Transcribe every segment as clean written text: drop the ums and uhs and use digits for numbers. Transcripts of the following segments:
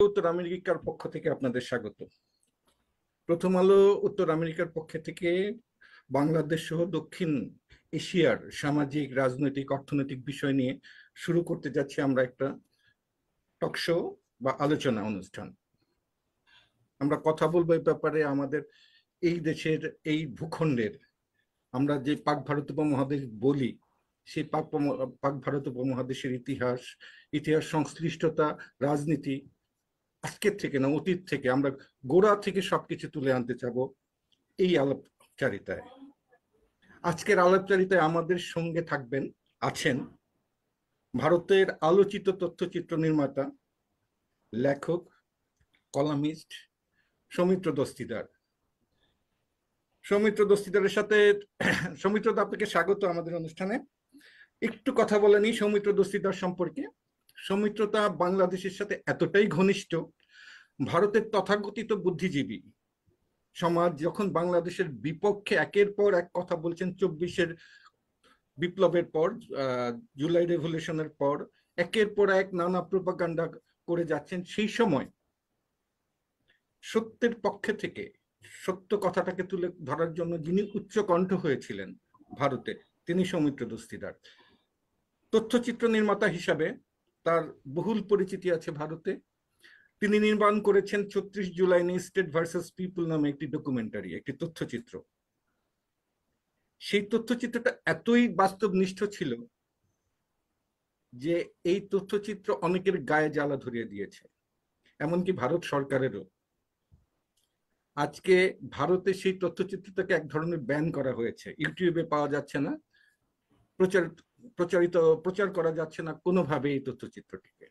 উত্তর আমেরিকার পক্ষ থেকে আপনাদের স্বাগত। প্রথম আলো উত্তর আমেরিকার পক্ষ থেকে বাংলাদেশ সহ দক্ষিণ এশিয়ার সামাজিক, রাজনৈতিক, অর্থনৈতিক বিষয় নিয়ে শুরু করতে যাচ্ছি আমরা একটা টক শো বা আলোচনা অনুষ্ঠান। আমরা কথা বলবো এই ব্যাপারে আমাদের এই দেশের, এই ভূখণ্ডের, আমরা যে পাক ভারত উপমহাদেশ বলি, সেই পাক ভারত উপমহাদেশের ইতিহাস সংশ্লিষ্টতা, রাজনীতি, আজকের থেকে না অতীত থেকে আমরা গোড়া থেকে সবকিছু তুলে আনতে চাবো এই আলাপচারিতায়। আজকের আলাপচারিতায় আমাদের সঙ্গে আছেন ভারতের আলোচিত তথ্যচিত্র নির্মাতা, লেখক, কলামিস্ট সৌমিত্র দস্তিদার। সৌমিত্র দস্তিদারের সাথে সৌমিত্র দা, আপনাকে স্বাগত আমাদের অনুষ্ঠানে। একটু কথা বলে নিই সৌমিত্র দস্তিদার সম্পর্কে। সৌমিত্রতা বাংলাদেশের সাথে এতটাই ঘনিষ্ঠ, ভারতের তথাকথিত বুদ্ধিজীবী সমাজ যখন বাংলাদেশের বিপক্ষে একের পর এক কথা বলছেন, 24-এর বিপ্লবের পর, জুলাই রেভলিউশনের পর একের পর এক নানা প্রোপাগান্ডা করে যাচ্ছেন, সেই সময় সত্যের পক্ষে থেকে সত্য কথাটাকে তুলে ধরার জন্য যিনি উচ্চকণ্ঠ হয়েছিলেন ভারতে, তিনি সৌমিত্র দস্তিদার। তথ্যচিত্র নির্মাতা হিসাবে তার বহুল পরিচিতি আছে ভারতে। তিনি নির্মাণ করেছেন ৩৬ জুলাই স্টেট ভার্সেস পিপল নামে একটি ডকুমেন্টারি, একটি তথ্যচিত্র। সেই তথ্যচিত্রটা এতই বাস্তবনিষ্ঠ ছিল যে এই তথ্যচিত্র অনেকের গায়ে জ্বালা ধরিয়ে দিয়েছে, এমনকি ভারত সরকারেরও। আজকে ভারতে সেই তথ্যচিত্রটাকে এক ধরনের ব্যান করা হয়েছে, ইউটিউবে পাওয়া যাচ্ছে না, প্রচার প্রচার করা যাচ্ছে না কোনোভাবে এই তথ্যচিত্রটিকে।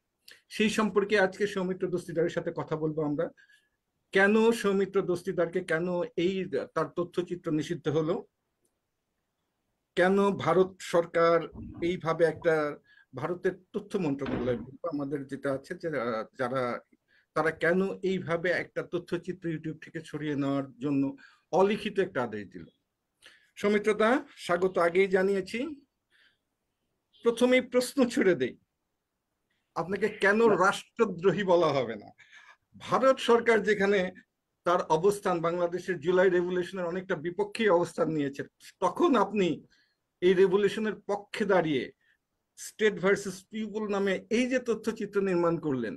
সেই সম্পর্কে আজকে সৌমিত্র দস্তিদারের সাথে কথা বলবো আমরা। কেন সৌমিত্র দস্তিদারকে, কেন এই তার তথ্যচিত্র নিষিদ্ধ হলো, কেন ভারত সরকার এইভাবে একটা, ভারতের তথ্য মন্ত্রণালয় আমাদের যেটা আছে, যারা তারা কেন এইভাবে একটা তথ্যচিত্র ইউটিউব থেকে ছড়িয়ে নেওয়ার জন্য অলিখিত একটা আদেশ দিল। সৌমিত্রদা, স্বাগত আগেই জানিয়েছি। প্রথমেই প্রশ্ন ছুড়ে দেই, আপনাকে কেন রাষ্ট্রদ্রোহী বলা হবে না? ভারত সরকার যেখানে তার অবস্থান বাংলাদেশের জুলাই রেভলিউশনের অনেকটা বিপক্ষে অবস্থান নিয়েছে, তখন আপনি এই রেভলিউশনের পক্ষে দাঁড়িয়ে স্টেট ভার্সেস পিপল নামে এই যে তথ্যচিত্র নির্মাণ করলেন,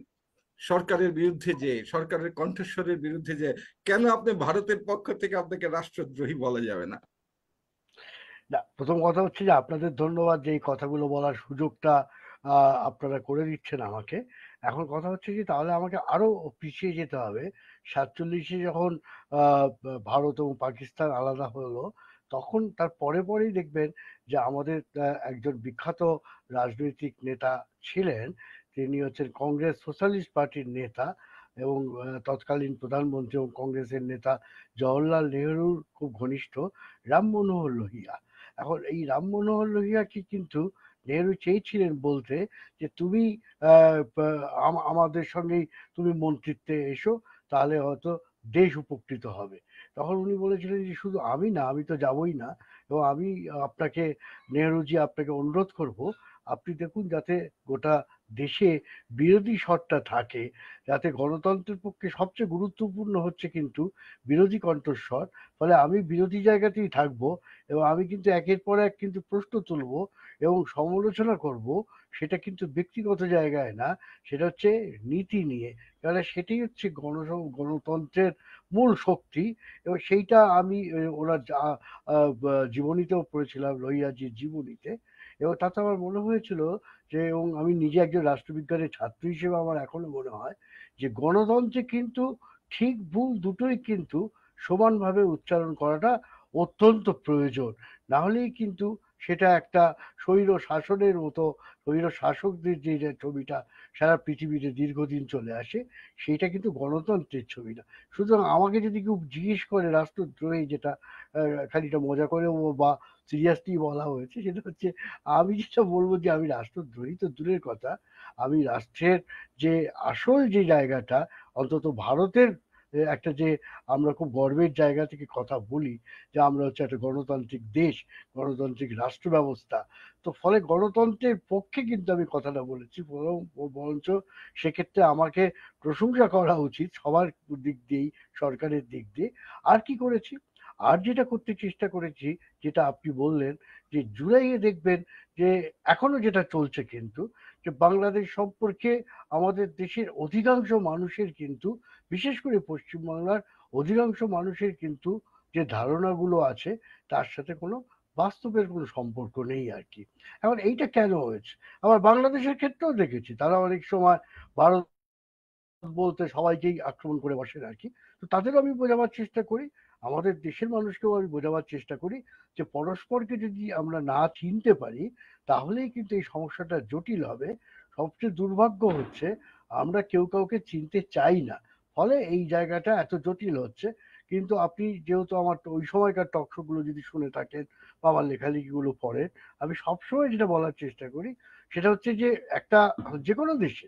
সরকারের বিরুদ্ধে, যে সরকারের কণ্ঠস্বরের বিরুদ্ধে, যে কেন আপনি ভারতের পক্ষ থেকে আপনাকে রাষ্ট্রদ্রোহী বলা যাবে না? না, প্রথম কথা হচ্ছে যে আপনাদের ধন্যবাদ যে এই কথাগুলো বলার সুযোগটা আপনারা করে দিচ্ছেন আমাকে। এখন কথা হচ্ছে যে তাহলে আমাকে আরো পিছিয়ে যেতে হবে। 47-এ যখন ভারত এবং পাকিস্তান আলাদা হলো, তখন তার পরেই দেখবেন যে আমাদের একজন বিখ্যাত রাজনৈতিক নেতা ছিলেন। তিনি হচ্ছেন কংগ্রেস সোশ্যালিস্ট পার্টির নেতা এবং তৎকালীন প্রধানমন্ত্রী এবং কংগ্রেসের নেতা জওহরলাল নেহরুর খুব ঘনিষ্ঠ রাম মনোহর লোহিয়া। এখন এই রাম মনোহর লোহিয়াকে কিন্তু নেহরু চেয়েছিলেন বলতে যে তুমি আমাদের সঙ্গেই তুমি মন্ত্রিত্বে এসো, তাহলে হয়তো দেশ উপকৃত হবে। তখন উনি বলেছিলেন যে শুধু আমি না, আমি তো যাবই না, এবং আমি আপনাকে, নেহরুজি আপনাকে অনুরোধ করব, আপনি দেখুন যাতে গোটা দেশে বিরোধী স্বরটা থাকে, যাতে গণতন্ত্রের পক্ষে সবচেয়ে গুরুত্বপূর্ণ হচ্ছে কিন্তু বিরোধী কণ্ঠস্বর। ফলে আমি বিরোধী জায়গাতেই থাকবো এবং আমি কিন্তু একের পর এক কিন্তু প্রশ্ন তুলবো এবং সমালোচনা করব। সেটা কিন্তু ব্যক্তিগত জায়গায় না, সেটা হচ্ছে নীতি নিয়ে, কারণ সেটাই হচ্ছে গণতন্ত্রের মূল শক্তি। এবং সেইটা আমি ওনার জীবনীতেও পড়েছিলাম, লোহিয়াজির জীবনীতে। এবং তাতে আমার মনে হয়েছিল যে, এবং আমি নিজে একজন রাষ্ট্রবিজ্ঞানের ছাত্র হিসেবে আমার এখনো মনে হয় যে গণতন্ত্রে কিন্তু ঠিক ভুল দুটোই কিন্তু সমানভাবে উচ্চারণ করাটা অত্যন্ত প্রয়োজন। না হলেই কিন্তু সেটা একটা স্বৈর শাসনের মতো, স্বৈর শাসকদের যে ছবিটা সারা পৃথিবীতে দীর্ঘদিন চলে আসে, সেইটা কিন্তু গণতন্ত্রের ছবি না। সুতরাং আমাকে যদি কেউ জিজ্ঞেস করে রাষ্ট্রদ্রোহী, যেটা খানিকটা মজা করে বা সিরিয়াসলি বলা হয়েছে, সেটা হচ্ছে, আমি যেটা বলবো যে আমি রাষ্ট্রদ্রোহী তো দূরের কথা, আমি রাষ্ট্রের যে আসল যে জায়গাটা, অন্তত ভারতের একটা যে আমরা খুব গর্বের জায়গা থেকে কথা বলি যে আমরা হচ্ছে একটা গণতান্ত্রিক দেশ, গণতান্ত্রিক রাষ্ট্র ব্যবস্থা। তো ফলে গণতন্ত্রের পক্ষে কিন্তু আমি কথাটা বলেছি, বরঞ্চ সেক্ষেত্রে আমাকে প্রশংসা করা উচিত সবার দিক দিয়েই, সরকারের দিক দিয়ে। আর কি করেছি, আর যেটা করতে চেষ্টা করেছি, যেটা আপনি বললেন যে জুলাইয়ে দেখবেন যে এখনো যেটা চলছে কিন্তু, যে বাংলাদেশ সম্পর্কে আমাদের দেশের অধিকাংশ মানুষের কিন্তু, বিশেষ করে পশ্চিমবাংলার অধিকাংশ মানুষের কিন্তু যে ধারণাগুলো আছে তার সাথে কোনো বাস্তবের কোনো সম্পর্ক নেই আর কি। এখন এইটা কেন হয়েছে? আবার বাংলাদেশের ক্ষেত্রেও দেখেছি তারা অনেক সময় ভারত বলতে সবাইকেই আক্রমণ করে বসেন আর কি। তো তাদেরও আমি বোঝাবার চেষ্টা করি, আমাদের দেশের মানুষকেও আমি বোঝাবার চেষ্টা করি যে পরস্পরকে যদি আমরা না চিনতে পারি তাহলেই কিন্তু এই সমস্যাটা জটিল হবে। সবচেয়ে দুর্ভাগ্য হচ্ছে আমরা কেউ কাউকে চিনতে চাই না, ফলে এই জায়গাটা এত জটিল হচ্ছে। কিন্তু আপনি যেহেতু আমার ওই সময়কার টক শো গুলো যদি শুনে থাকেন বা আমার লেখালেখিগুলো পড়েন, আমি সবসময় যেটা বলার চেষ্টা করি সেটা হচ্ছে যে একটা, যে কোনো দেশে,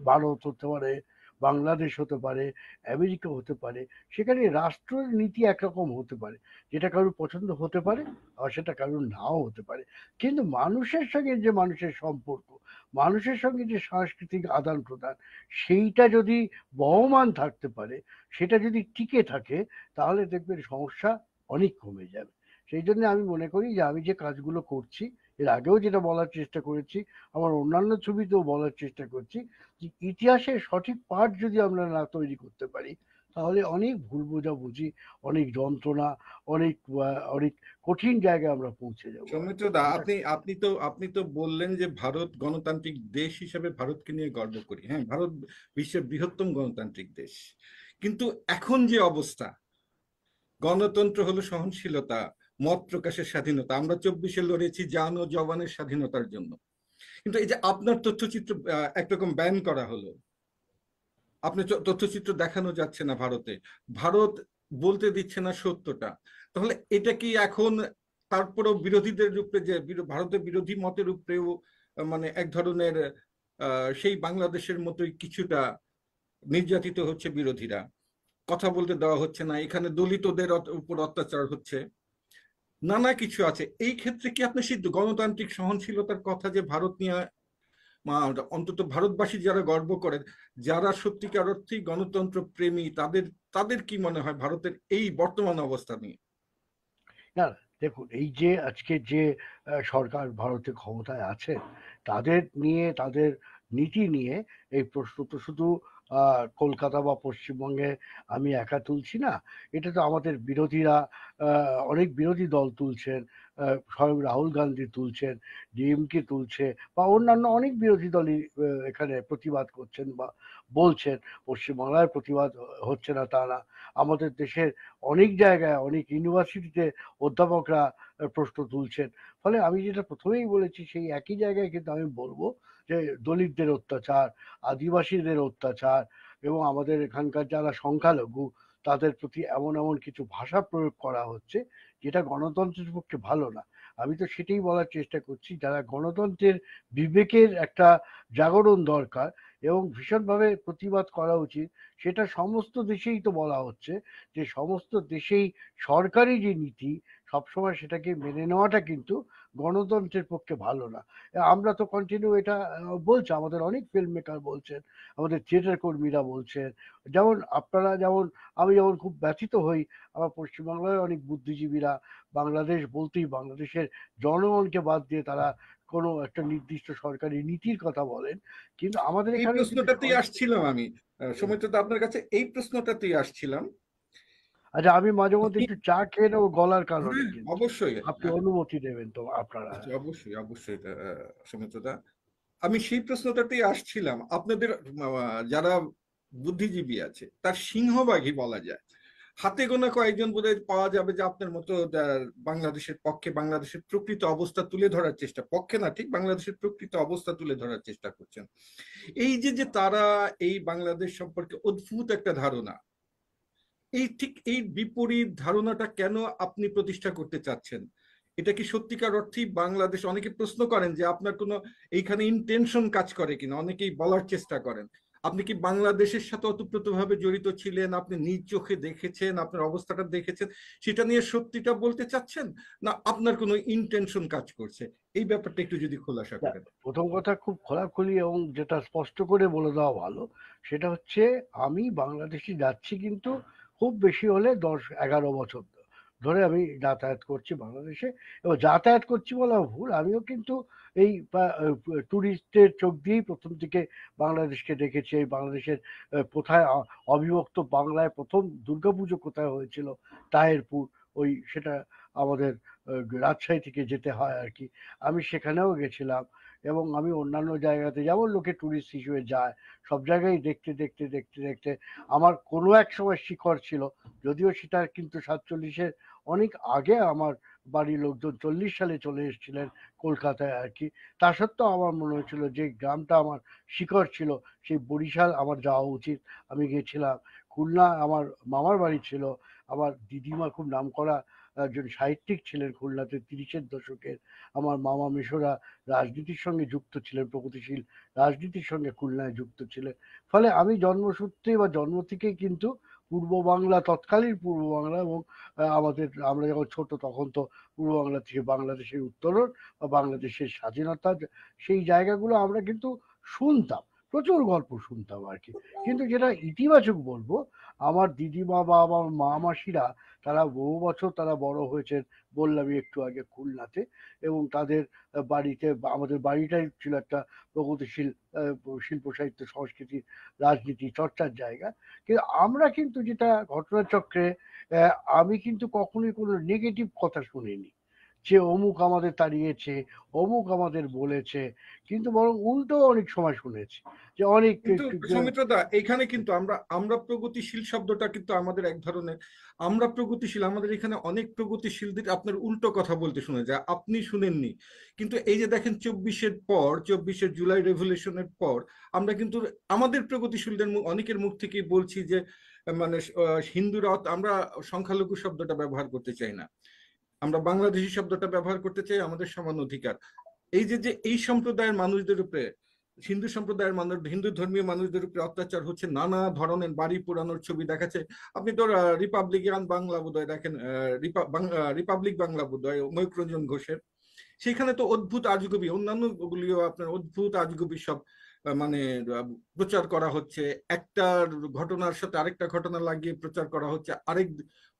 ভারত হতে পারে, বাংলাদেশ হতে পারে, আমেরিকা হতে পারে, সেখানে রাষ্ট্রের নীতি একরকম হতে পারে, যেটা কারোর পছন্দ হতে পারে, আর সেটা কারোর নাও হতে পারে। কিন্তু মানুষের সঙ্গে যে মানুষের সম্পর্ক, মানুষের সঙ্গে যে সাংস্কৃতিক আদান প্রদান, সেইটা যদি বহমান থাকতে পারে, সেটা যদি টিকে থাকে, তাহলে দেখবেন সমস্যা অনেক কমে যাবে। সেই জন্য আমি মনে করি যে আমি যে কাজগুলো করছি, এর আগেও যেটা বলার চেষ্টা করেছি, আমার অন্যান্য ছবিতেও বলার চেষ্টা করছি, যে ইতিহাসের সঠিক পাঠ যদি আমরা না তৈরি করতে পারি, তাহলে অনেক ভুল বোঝাবুঝি, অনেক যন্ত্রণা, অনেক অনেক কঠিন জায়গায় আমরা পৌঁছে যাবো আর সৌমিত্র কি। দা, এটা আপনি তো বললেন যে ভারত গণতান্ত্রিক দেশ হিসেবে ভারতকে নিয়ে গর্ব করি। হ্যাঁ, ভারত বিশ্বের বৃহত্তম গণতান্ত্রিক দেশ। কিন্তু এখন যে অবস্থা, গণতন্ত্র হলো সহনশীলতা, মত প্রকাশের স্বাধীনতা। আমরা 24-এ লড়েছি জান ও জবানের স্বাধীনতার জন্য। কিন্তু এই যে আপনার তথ্যচিত্র একরকম ব্যান করা হলো, আপনি তথ্যচিত্র দেখানো যাচ্ছে না ভারতে, ভারত বলতে দিচ্ছে না সত্যটা, তাহলে এটা কি এখন তারপরেও বিরোধীদের উপরে যে ভারতের বিরোধী মতের উপরেও মানে এক ধরনের সেই বাংলাদেশের মতোই কিছুটা নির্যাতিত হচ্ছে বিরোধীরা, কথা বলতে দেওয়া হচ্ছে না, এখানে দলিতদের উপর অত্যাচার হচ্ছে, নানা কিছু আছে। এই ক্ষেত্রে কি আপনি সেই গণতান্ত্রিক সহনশীলতার কথা যে ভারত নিয়ে অন্তত ভারতবাসী যারা গর্ব করেন, যারা সত্যিকার অর্থেই গণতন্ত্র প্রেমী, তাদের তাদের কি মনে হয় ভারতের এই বর্তমান অবস্থা নিয়ে? না, দেখুন এই যে আজকে যে সরকার ভারতে ক্ষমতায় আছে, তাদের নিয়ে, তাদের নীতি নিয়ে এই প্রশ্ন তো শুধু কলকাতা বা পশ্চিমবঙ্গে আমি একা তুলছি না। এটা তো আমাদের বিরোধীরা, অনেক বিরোধী দল তুলছেন, স্বয়ং রাহুল গান্ধী তুলছেন, ডিএমকে তুলছে, বা অন্যান্য অনেক বিরোধী দলই এখানে প্রতিবাদ করছেন বা বলছেন। পশ্চিমবাংলায় প্রতিবাদ হচ্ছে না তা না, আমাদের দেশের অনেক জায়গায়, অনেক ইউনিভার্সিটিতে অধ্যাপকরা প্রশ্ন তুলছেন। ফলে আমি যেটা প্রথমেই বলেছি সেই একই জায়গায় কিন্তু আমি বলবো যে দলিতদের অত্যাচার, আদিবাসীদের অত্যাচার, এবং আমাদের এখানকার যারা সংখ্যালঘু তাদের প্রতি এমন এমন কিছু ভাষা প্রয়োগ করা হচ্ছে যেটা গণতন্ত্রের পক্ষে ভালো না। আমি তো সেটাই বলার চেষ্টা করছি, যারা গণতন্ত্রের বিবেকের একটা জাগরণ দরকার এবং ভীষণভাবে প্রতিবাদ করা উচিত, সেটা সমস্ত দেশেই তো বলা হচ্ছে যে সমস্ত দেশেই সরকারি যে নীতি সবসময় সেটাকে মেনে নেওয়াটা কিন্তু গণতন্ত্রের পক্ষে ভালো না। আমরা তো কন্টিনিউ এটা বলছি, আমাদের অনেক ফিল্ম মেকার বলছেন, আমাদের থিয়েটার কর্মীরা বলছেন, যেমন আপনারা, যেমন আমি যেমন খুব ব্যথিত হই, আমার পশ্চিমবাংলায় অনেক বুদ্ধিজীবীরা বাংলাদেশ বলতেই বাংলাদেশের জনগণকে বাদ দিয়ে তারা কোনো একটা নির্দিষ্ট সরকারি নীতির কথা বলেন, কিন্তু আমাদের এই এখানেও কিন্তু প্রশ্নটাতেই আসছিলাম আমি, সৌমিত্র দা, আপনার কাছে এই প্রশ্নটাতেই আসছিলাম। আচ্ছা, আমি মাঝে মধ্যে একটু চা খেয়ে নেবো গলার কারণে, হ্যাঁ, কিন্তু অবশ্যই। আপনি অনুমতি দেবেন তো আপনারা? আচ্ছা, অবশ্যই অবশ্যই সৌমিত্র দা, আমি সেই প্রশ্নটাতেই আসছিলাম। আপনাদের যারা বুদ্ধিজীবী আছে তার সিংহভাগই বলা যায়, হাতে গোনা কয়েকজন বোধহয় পাওয়া যাবে যে আপনার মতো বাংলাদেশের পক্ষে, বাংলাদেশের প্রকৃত অবস্থা তুলে ধরার চেষ্টা, পক্ষে না ঠিক, বাংলাদেশের প্রকৃত অবস্থা তুলে ধরার চেষ্টা করছেন। এই যে যে তারা এই বাংলাদেশ সম্পর্কে অদ্ভুত একটা ধারণা, এই ঠিক এই বিপরীত ধারণাটা কেন আপনি প্রতিষ্ঠা করতে চাচ্ছেন? এটা কি সত্যিকার অর্থেই বাংলাদেশ, অনেকে প্রশ্ন করেন যে আপনার কোনো এইখানে ইন্টেনশন কাজ করে কিনা, অনেকেই বলার চেষ্টা করেন। আপনি কি বাংলাদেশের সাথে ওতপ্রোতভাবে জড়িত ছিলেন, আপনি নিজ চোখে দেখেছেন, আপনার অবস্থাটা দেখেছেন, সেটা নিয়ে সত্যিটা বলতে চাচ্ছেন, না আপনার কোনো ইন্টেনশন কাজ করছে? এই ব্যাপারটা একটু যদি খোলাসা না, করেন। প্রথম কথা খুব খোলাখুলি এবং যেটা স্পষ্ট করে বলে দেওয়া ভালো, সেটা হচ্ছে আমি বাংলাদেশে যাচ্ছি, কিন্তু খুব বেশি হলে 10-11 বছর ধরে আমি যাতায়াত করছি বাংলাদেশে। এবং যাতায়াত করছি বলা ভুল, আমিও কিন্তু এই ট্যুরিস্টের চোখ দিয়েই প্রথম থেকে বাংলাদেশকে দেখেছি। এই বাংলাদেশের কোথায় অবিভক্ত বাংলায় প্রথম দুর্গাপুজো কোথায় হয়েছিল, তাহেরপুর, ওই সেটা আমাদের রাজশাহী থেকে যেতে হয় আর কি। আমি সেখানেও গেছিলাম, এবং আমি অন্যান্য জায়গাতে যেমন লোকে টুরিস্ট হিসেবে যায়, সব জায়গায় দেখতে দেখতে দেখতে দেখতে আমার কোনো এক সময় শিকড় ছিল। যদিও সেটা কিন্তু 47-এর অনেক আগে আমার বাড়ির লোকজন 40 সালে চলে এসেছিলেন কলকাতায় আর কি। তা সত্ত্বেও আমার মনে হয়েছিল যে গ্রামটা আমার শিকড় ছিল, সেই বরিশাল আমার যাওয়া উচিত। আমি গেছিলাম। খুলনা আমার মামার বাড়ি ছিল। আমার দিদিমা খুব নামকরা একজন সাহিত্যিক ছিলেন খুলনাতে 30-এর দশকের। আমার মামা মেসোরা রাজনীতির সঙ্গে যুক্ত ছিলেন, প্রগতিশীল রাজনীতির সঙ্গে খুলনায় যুক্ত ছিলেন। ফলে আমি জন্মসূত্রে বা জন্ম থেকেই কিন্তু পূর্ব বাংলা, তৎকালীন পূর্ব বাংলা, এবং আমরা যখন ছোট তখন তো পূর্ব বাংলা থেকে বাংলাদেশের উত্তরণ বা বাংলাদেশের স্বাধীনতা, সেই জায়গাগুলো আমরা কিন্তু শুনতাম, প্রচুর গল্প শুনতাম আর কি। কিন্তু যেটা ইতিবাচক বলবো, আমার দিদিমা বা আমার মা মাসিরা, তারা বহু বছর তারা বড় হয়েছেন, বললামই একটু আগে, খুলনাতে। এবং তাদের বাড়িতে আমাদের বাড়িটাই ছিল একটা প্রগতিশীল শিল্প সাহিত্য সংস্কৃতি রাজনীতি চর্চার জায়গা। কিন্তু আমরা কিন্তু যেটা ঘটনাচক্রে, আমি কিন্তু কখনোই কোনো নেগেটিভ কথা শুনিনি যে অমুক আমাদের তাড়িয়েছে, অমুক আমাদের বলেছে। কিন্তু বরং উল্টো অনেক সময় শুনেছি যে অনেক কিন্তু সৌমিত্র দা, এখানে কিন্তু আমরা আমরা প্রগতিশীল শব্দটা কিন্তু আমাদের এক ধরনের, আমরা প্রগতিশীল, আমাদের এখানে অনেক প্রগতিশীলদের আপনার উল্টো কথা বলতে শোনা যায়, আপনি শুনেননি। কিন্তু এই যে দেখেন 24-এর পর, 24-এর জুলাই রেভলিউশনের পর আমরা কিন্তু আমাদের প্রগতিশীলদের অনেকের মুখ থেকেই বলছি যে মানে হিন্দুরা, আমরা সংখ্যালঘু শব্দটা ব্যবহার করতে চাই না, আমরা বাংলাদেশি শব্দটা ব্যবহার করতে চাই, আমাদের সমান অধিকার। এই যে যে এই সম্প্রদায়ের মানুষদের উপরে, হিন্দু সম্প্রদায়ের মানুষ, হিন্দু ধর্মীয় মানুষদের উপরে অত্যাচার হচ্ছে, নানা ধরনের বাড়ি পোড়ানোর ছবি দেখাচ্ছে। আপনি তো রিপাবলিকান বাংলা বোধহয় দেখেন, রিপাবলিক বাংলা বোধহয় ময়ূররঞ্জন ঘোষের, সেখানে তো অদ্ভুত আজগুবি, অন্যান্য গুলিও আপনার অদ্ভুত আজগুবি সব মানে প্রচার করা হচ্ছে, একটা ঘটনার সাথে আরেকটা ঘটনা লাগিয়ে প্রচার করা হচ্ছে, আরেক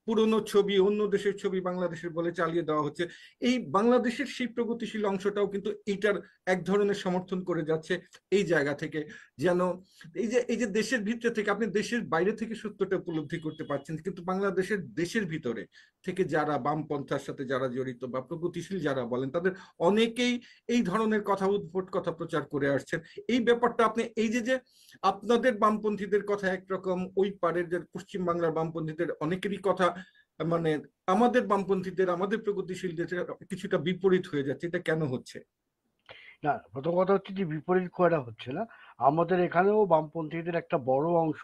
পুরনো ছবি, অন্য দেশের ছবি বাংলাদেশের বলে চালিয়ে দেওয়া হচ্ছে। এই বাংলাদেশের সেই প্রগতিশীল অংশটাও কিন্তু এইটার এক ধরনের সমর্থন করে যাচ্ছে এই জায়গা থেকে, যেন এই যে দেশের ভিতরে থেকে আপনি দেশের বাইরে থেকে সত্যটা উপলব্ধি করতে পারছেন, কিন্তু বাংলাদেশের দেশের ভিতরে থেকে যারা বামপন্থার সাথে যারা জড়িত বা প্রগতিশীল যারা বলেন, তাদের অনেকেই এই ধরনের কথা, উদ্ভট কথা প্রচার করে আসছেন। এই ব্যাপারটা আপনি এই যে যে আপনাদের বামপন্থীদের কথা একরকম, ওই পারের যে পশ্চিম বাংলার বামপন্থীদের অনেকেরই কথা মানে আমাদের বামপন্থীদের, আমাদের প্রগতিশীলদের কিছুটা বিপরীত হয়ে যাচ্ছে, এটা কেন হচ্ছে? না, প্রথম কথা হচ্ছে যে বিপরীত খুব একটা হচ্ছে না। আমাদের এখানেও বামপন্থীদের একটা বড় অংশ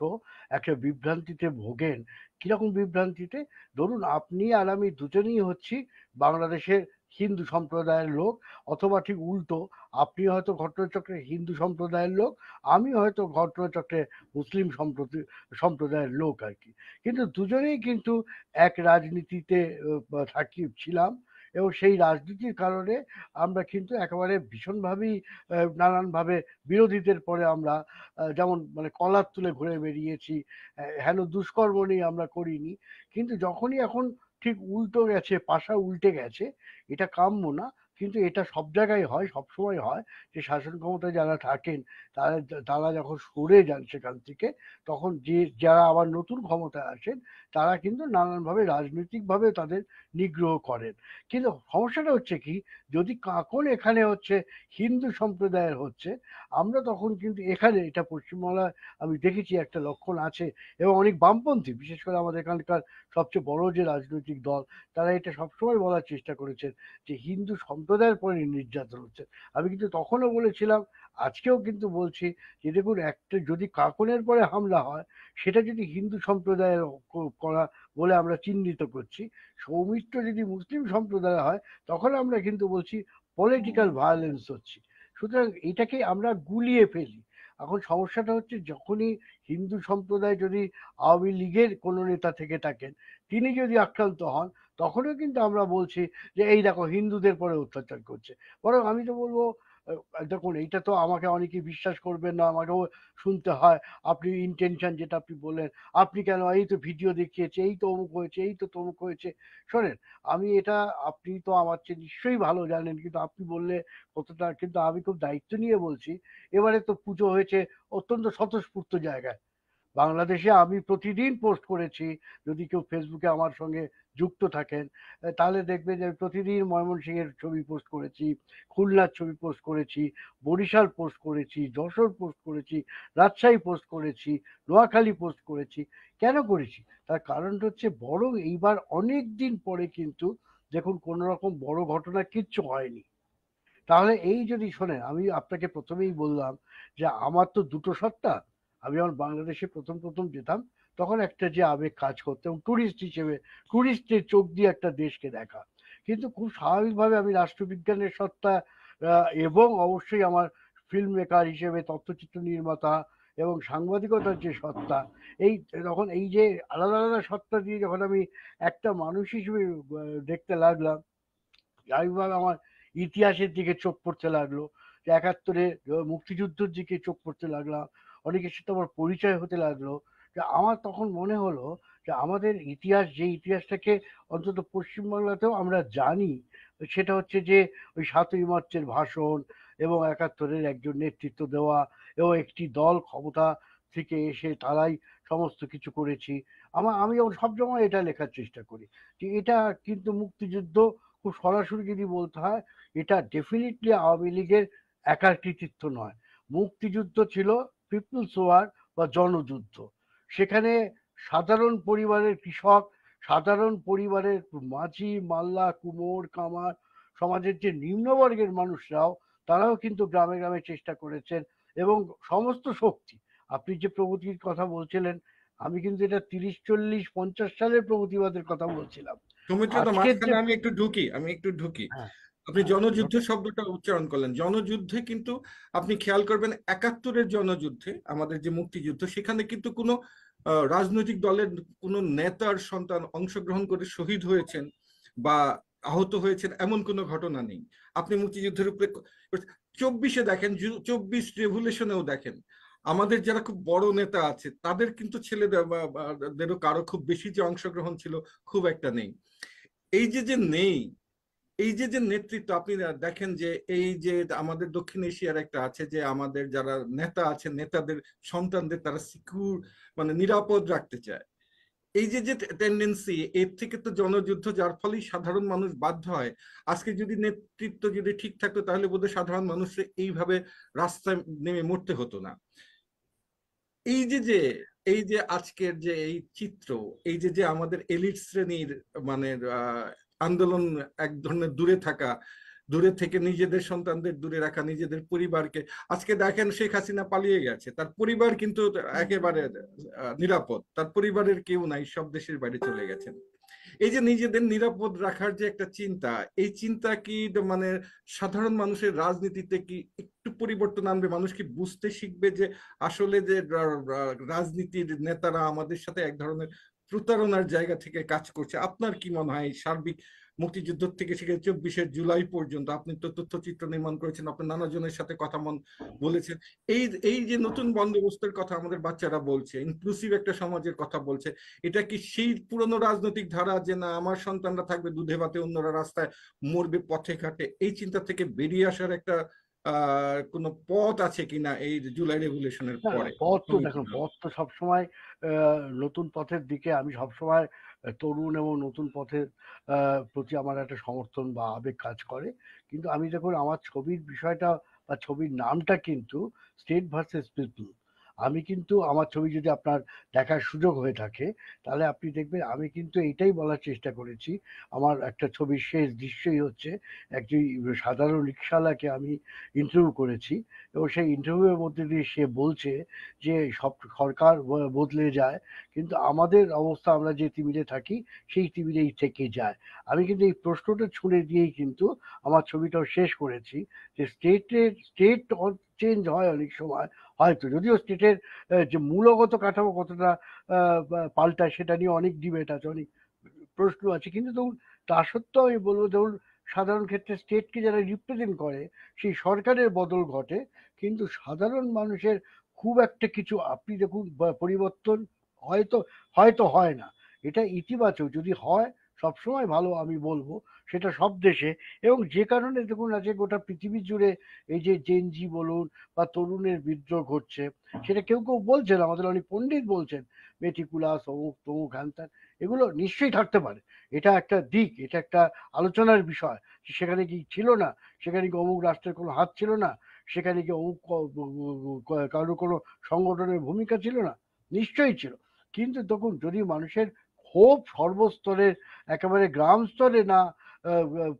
একটা বিভ্রান্তিতে ভোগেন। কিরকম বিভ্রান্তিতে? ধরুন আপনি আর আমি দুজনেই হচ্ছি বাংলাদেশের হিন্দু সম্প্রদায়ের লোক, অথবা ঠিক উল্টো, আপনি হয়তো ঘটনাচক্রে হিন্দু সম্প্রদায়ের লোক, আমি হয়তো ঘটনাচক্রে মুসলিম সম্প্রদায়ের লোক আর কি। কিন্তু দুজনেই কিন্তু এক রাজনীতিতে ছিলাম, এবং সেই রাজনীতির কারণে আমরা কিন্তু একেবারে ভীষণভাবেই নানানভাবে বিরোধীদের পরে আমরা যেমন মানে কলার তুলে ঘুরে বেরিয়েছি, হেন দুষ্কর্ম নিয়ে আমরা করিনি। কিন্তু যখনই এখন ঠিক উল্টো গেছে, পাশা উল্টে গেছে, এটা কাম্য না। কিন্তু এটা সব জায়গায় হয়, সবসময় হয়, যে শাসন ক্ষমতায় যারা থাকেন, তারা তারা যখন সরে যান সেখান থেকে, তখন যারা আবার নতুন ক্ষমতায় আসেন, তারা কিন্তু নানানভাবে রাজনৈতিকভাবে তাদের নিগ্রহ করেন। কিন্তু সমস্যাটা হচ্ছে কি, যদি কাঁকন এখানে হচ্ছে হিন্দু সম্প্রদায়ের হচ্ছে, আমরা তখন কিন্তু এখানে, এটা পশ্চিমবাংলায় আমি দেখেছি একটা লক্ষণ আছে। এবং অনেক বামপন্থী, বিশেষ করে আমাদের এখানকার সবচেয়ে বড় যে রাজনৈতিক দল, তারা এটা সবসময় বলার চেষ্টা করেছেন যে হিন্দু সম্প্রদায়ের পরে নির্যাতন হচ্ছে। আমি কিন্তু তখনও বলেছিলাম, আজকেও কিন্তু বলছি, যে দেখুন, একটা যদি কাঁকনের পরে হামলা হয়, সেটা যদি হিন্দু সম্প্রদায়ের করা বলে আমরা চিহ্নিত করছি, সৌমিত্র যদি মুসলিম সম্প্রদায় হয়, তখন আমরা কিন্তু বলছি পলিটিক্যাল ভায়োলেন্স হচ্ছে। সুতরাং এটাকে আমরা গুলিয়ে ফেলি। এখন সমস্যাটা হচ্ছে যখনই হিন্দু সম্প্রদায় যদি আওয়ামী লীগের কোনো নেতা থেকে থাকেন, তিনি যদি আক্রান্ত হন, তখনও কিন্তু আমরা বলছি যে এই দেখো হিন্দুদের পরে অত্যাচার করছে। বরং আমি তো বলবো দেখুন এইটা তো আমাকে অনেকেই বিশ্বাস করবেন না, আমাকেও শুনতে হয়। আপনি ইন্টেনশন যেটা আপনি বললেন, আপনি কেন এই তো ভিডিও দেখিয়েছে, এই তো অমুক হয়েছে, এই তো তমুক হয়েছে। শোনেন, আমি এটা, আপনি তো আমার চেয়ে নিশ্চয়ই ভালো জানেন, কিন্তু আপনি বললে কতটা, কিন্তু আমি খুব দায়িত্ব নিয়ে বলছি। এবারে তো পুজো হয়েছে অত্যন্ত স্বতঃস্ফূর্ত জায়গায়। বাংলাদেশে আমি প্রতিদিন পোস্ট করেছি, যদি কেউ ফেসবুকে আমার সঙ্গে যুক্ত থাকেন তাহলে দেখবেন যে আমি প্রতিদিন ময়মনসিংহের ছবি পোস্ট করেছি, খুলনার ছবি পোস্ট করেছি, বরিশাল পোস্ট করেছি, যশোর পোস্ট করেছি, রাজশাহী পোস্ট করেছি, নোয়াখালী পোস্ট করেছি। কেন করেছি? তার কারণটা হচ্ছে বরং এইবার অনেক দিন পরে কিন্তু দেখুন কোনো রকম বড় ঘটনা কিচ্ছু হয়নি। তাহলে এই যদি শোনেন, আমি আপনাকে প্রথমেই বললাম যে আমার তো দুটো সত্তা। আমি যখন বাংলাদেশে প্রথম প্রথম যেতাম, তখন একটা যে আবেগ কাজ করতো এবং টুরিস্ট হিসেবে, টুরিস্টের চোখ দিয়ে একটা দেশকে দেখা। কিন্তু খুব স্বাভাবিকভাবে আমি রাষ্ট্রবিজ্ঞানের সত্তা এবং অবশ্যই আমার ফিল্ম মেকার হিসেবে, তথ্যচিত্র নির্মাতা এবং সাংবাদিকতার যে সত্তা, এই তখন এই যে আলাদা আলাদা সত্তা দিয়ে যখন আমি একটা মানুষ হিসেবে দেখতে লাগলাম, স্বাভাবিকভাবে আমার ইতিহাসের দিকে চোখ পড়তে লাগলো, যে একাত্তরে মুক্তিযুদ্ধের দিকে চোখ পড়তে লাগলাম, অনেকের সাথে আমার পরিচয় হতে লাগলো। যে আমার তখন মনে হলো যে আমাদের ইতিহাস, যে ইতিহাসটাকে অন্তত পশ্চিমবাংলাতেও আমরা জানি, সেটা হচ্ছে যে ওই ৭ই মার্চের ভাষণ এবং একাত্তরের একজন নেতৃত্ব দেওয়া এবং একটি দল ক্ষমতা থেকে এসে তারাই সমস্ত কিছু করেছি। আমি সবসময় এটা লেখার চেষ্টা করি যে এটা কিন্তু মুক্তিযুদ্ধ, খুব সরাসরি যদি বলতে হয়, এটা ডেফিনেটলি আওয়ামী লীগের একার কৃতিত্ব নয়। মুক্তিযুদ্ধ ছিল পিপলস ওয়ার বা জনযুদ্ধ। সেখানে সাধারণ পরিবারের কৃষক, সাধারণ পরিবারের মাঝি, মাল্লা, কুমোর, কামার, সমাজের যে নিম্নবর্গের মানুষরাও, তারাও কিন্তু গ্রামে গ্রামে চেষ্টা করেছেন। এবং সমস্ত শক্তি, আপনি যে প্রগতির কথা বলছিলেন, আমি কিন্তু এটা ৩০, ৪০, ৫০ সালের প্রগতিবাদের কথা বলছিলাম। সৌমিত্র, আজকের যে, মাঝখানে আমি একটু ঢুকি। হ্যাঁ, আপনি হ্যাঁ, জনযুদ্ধ ওটা, শব্দটা উচ্চারণ করলেন। জনযুদ্ধে কিন্তু আপনি খেয়াল করবেন, একাত্তরের জনযুদ্ধে আমাদের যে মুক্তিযুদ্ধ, সেখানে কিন্তু কোনো রাজনৈতিক দলের কোনো নেতার সন্তান অংশগ্রহণ করে শহীদ হয়েছেন বা আহত হয়েছেন এমন কোনো ঘটনা নেই। আপনি মুক্তিযুদ্ধের উপরে 24-এ দেখেন, 24 রেভুলেশনেও দেখেন, আমাদের যারা খুব বড় নেতা আছে তাদের কিন্তু ছেলেদেরও কারো খুব বেশি যে অংশগ্রহণ ছিল খুব একটা নেই। এই যে নেই, এই যে নেতৃত্ব আপনি দেখেন যে এই যে আমাদের দক্ষিণ এশিয়ার একটা আছে যে আমাদের যারা নেতা আছেন, নেতাদের সন্তানদের তারা সিকিউর, মানে নিরাপদ রাখতে চায়। এই যে যে টেন্ডেন্সি, এর থেকে তো জনযুদ্ধ, যার ফলেই সাধারণ মানুষ বাধ্য হয়। আজকে যদি নেতৃত্ব যদি ঠিক থাকতো তাহলে বোধহয় সাধারণ মানুষের এইভাবে রাস্তায় নেমে মরতে হতো না। এই যে যে এই যে আজকের যে এই চিত্র, এই যে যে আমাদের এলিট শ্রেণীর মানে আন্দোলন, এক ধরনের দূরে থাকা, দূরে থেকে নিজেদের সন্তানদের দূরে রাখা, নিজেদের পরিবারকে, আজকে দেখেন শেখ হাসিনা পালিয়ে গেছে, তার পরিবার কিন্তু একেবারে নিরাপদ, তার পরিবারের কেউ নাই, সব দেশের বাইরে চলে গেছেন। এই যে নিজেদের নিরাপদ রাখার যে একটা চিন্তা, এই চিন্তা কি মানে সাধারণ মানুষের রাজনীতিতে কি একটু পরিবর্তন আনবে? মানুষ কি বুঝতে শিখবে যে আসলে যে রাজনীতির নেতারা আমাদের সাথে এক ধরনের প্রতারণার জায়গা থেকে কাজ করছে? আপনার কি মনে হয় সার্বিক মুক্তিযুদ্ধ থেকে শিখে 24শে জুলাই পর্যন্ত, আপনি তো তথ্যচিত্র নির্মাণ করেছেন, আপনার নানা জনের সাথে কথা বলেছেন, এই এই যে নতুন বন্দোবস্তের কথা আমাদের বাচ্চারা বলছে, ইনক্লুসিভ একটা সমাজের কথা বলছে, এটা কি সেই পুরনো রাজনৈতিক ধারা যে না আমার সন্তানরা থাকবে দুধে ভাতে, অন্যরা রাস্তায় মরবে পথে ঘাটে, এই চিন্তা থেকে বেরিয়ে আসার একটা কোনো পথ আছে কিনা এই জুলাই রেভুলেশনের না না, পরে? পথ তো দেখুন, পথ তো সবসময় নতুন পথের দিকে, আমি সবসময় তরুণ এবং নতুন পথের প্রতি আমার একটা সমর্থন বা আবেগ কাজ করে। কিন্তু আমি দেখুন, আমার ছবির বিষয়টা বা ছবির নামটা কিন্তু স্টেট ভার্সেস পিপল। আমি কিন্তু আমার ছবি যদি আপনার দেখার সুযোগ হয়ে থাকে, তাহলে আপনি দেখবেন আমি কিন্তু এইটাই বলার চেষ্টা করেছি। আমার একটা ছবির শেষ দৃশ্যই হচ্ছে একটি সাধারণ রিক্সাওয়ালাকে আমি ইন্টারভিউ করেছি, এবং সেই ইন্টারভিউয়ের মধ্যে দিয়ে সে বলছে যে সব সরকার বদলে যায়, কিন্তু আমাদের অবস্থা, আমরা যে তিমিরে থাকি সেই তিমিরেই থেকে যায়। আমি কিন্তু এই প্রশ্নটা ছুড়ে দিয়েই কিন্তু আমার ছবিটাও শেষ করেছি, যে স্টেট চেঞ্জ হয় অনেক সময়, হয়তো, যদিও স্টেটের যে মূলগত কাঠামো কতটা পাল্টায় সেটা নিয়ে অনেক ডিবেট আছে, অনেক প্রশ্ন আছে, কিন্তু ধরুন তা সত্ত্বেও আমি বলবো, ধরুন সাধারণ ক্ষেত্রে স্টেটকে যারা রিপ্রেজেন্ট করে সেই সরকারের বদল ঘটে, কিন্তু সাধারণ মানুষের খুব একটা কিছু আপনি দেখুন পরিবর্তন হয়তো হয়তো হয় না। এটা ইতিবাচক যদি হয় সবসময় ভালো আমি বলবো, সেটা সব দেশে। এবং যে কারণে দেখুন আজকে গোটা পৃথিবী জুড়ে এই যে জেনজি বলুন বা তরুণের বিদ্রোহ ঘটছে, সেটা কেউ কেউ বলছেন, আমাদের অনেক পণ্ডিত বলছেন মেটিকুলাস অমুক তমুক হ্যান ত্যান, এগুলো নিশ্চয়ই থাকতে পারে। এটা একটা দিক, এটা একটা আলোচনার বিষয়। সেখানে কি ছিল না, সেখানে কি অমুক রাষ্ট্রের কোনো হাত ছিল না, সেখানে কি অমুক কারোর কোনো সংগঠনের ভূমিকা ছিল না? নিশ্চয়ই ছিল। কিন্তু দেখুন যদি মানুষের ক্ষোভ সর্বস্তরের একেবারে গ্রাম স্তরে না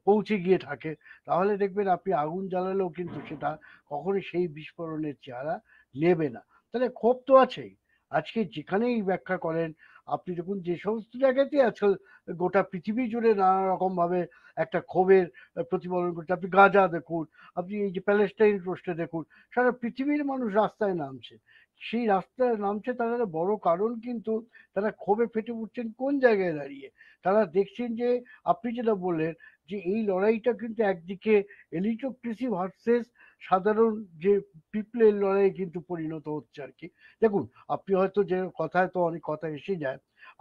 পৌঁছে গিয়ে থাকে, তাহলে দেখবেন আপনি আগুন জ্বালালেও কিন্তু সেটা কখনোই সেই বিস্ফোরণের চেহারা নেবে না। তাহলে ক্ষোভ তো আছেই। আজকে যেখানেই ব্যাখ্যা করেন আপনি দেখুন, যে সমস্ত জায়গাতেই আজকাল গোটা পৃথিবী জুড়ে নানা রকম ভাবে একটা ক্ষোভের প্রতিফলন করছে। আপনি গাজা দেখুন, আপনি এই যে প্যালেস্টাইন প্রশ্নে দেখুন, সারা পৃথিবীর মানুষ রাস্তায় নামছে। সেই রাস্তায় নামছে তার একটা বড় কারণ কিন্তু তারা ক্ষোভে ফেটে উঠছেন কোন জায়গায় দাঁড়িয়ে। তারা দেখছেন যে আপনি যেটা বললেন যে এই লড়াইটা কিন্তু একদিকে এলিটোক্রেসি ভার্সেস সাধারণ যে পিপলের লড়াই কিন্তু পরিণত হচ্ছে আর কি। দেখুন আপনি হয়তো, যে কথায় তো অনেক কথা এসে যায়,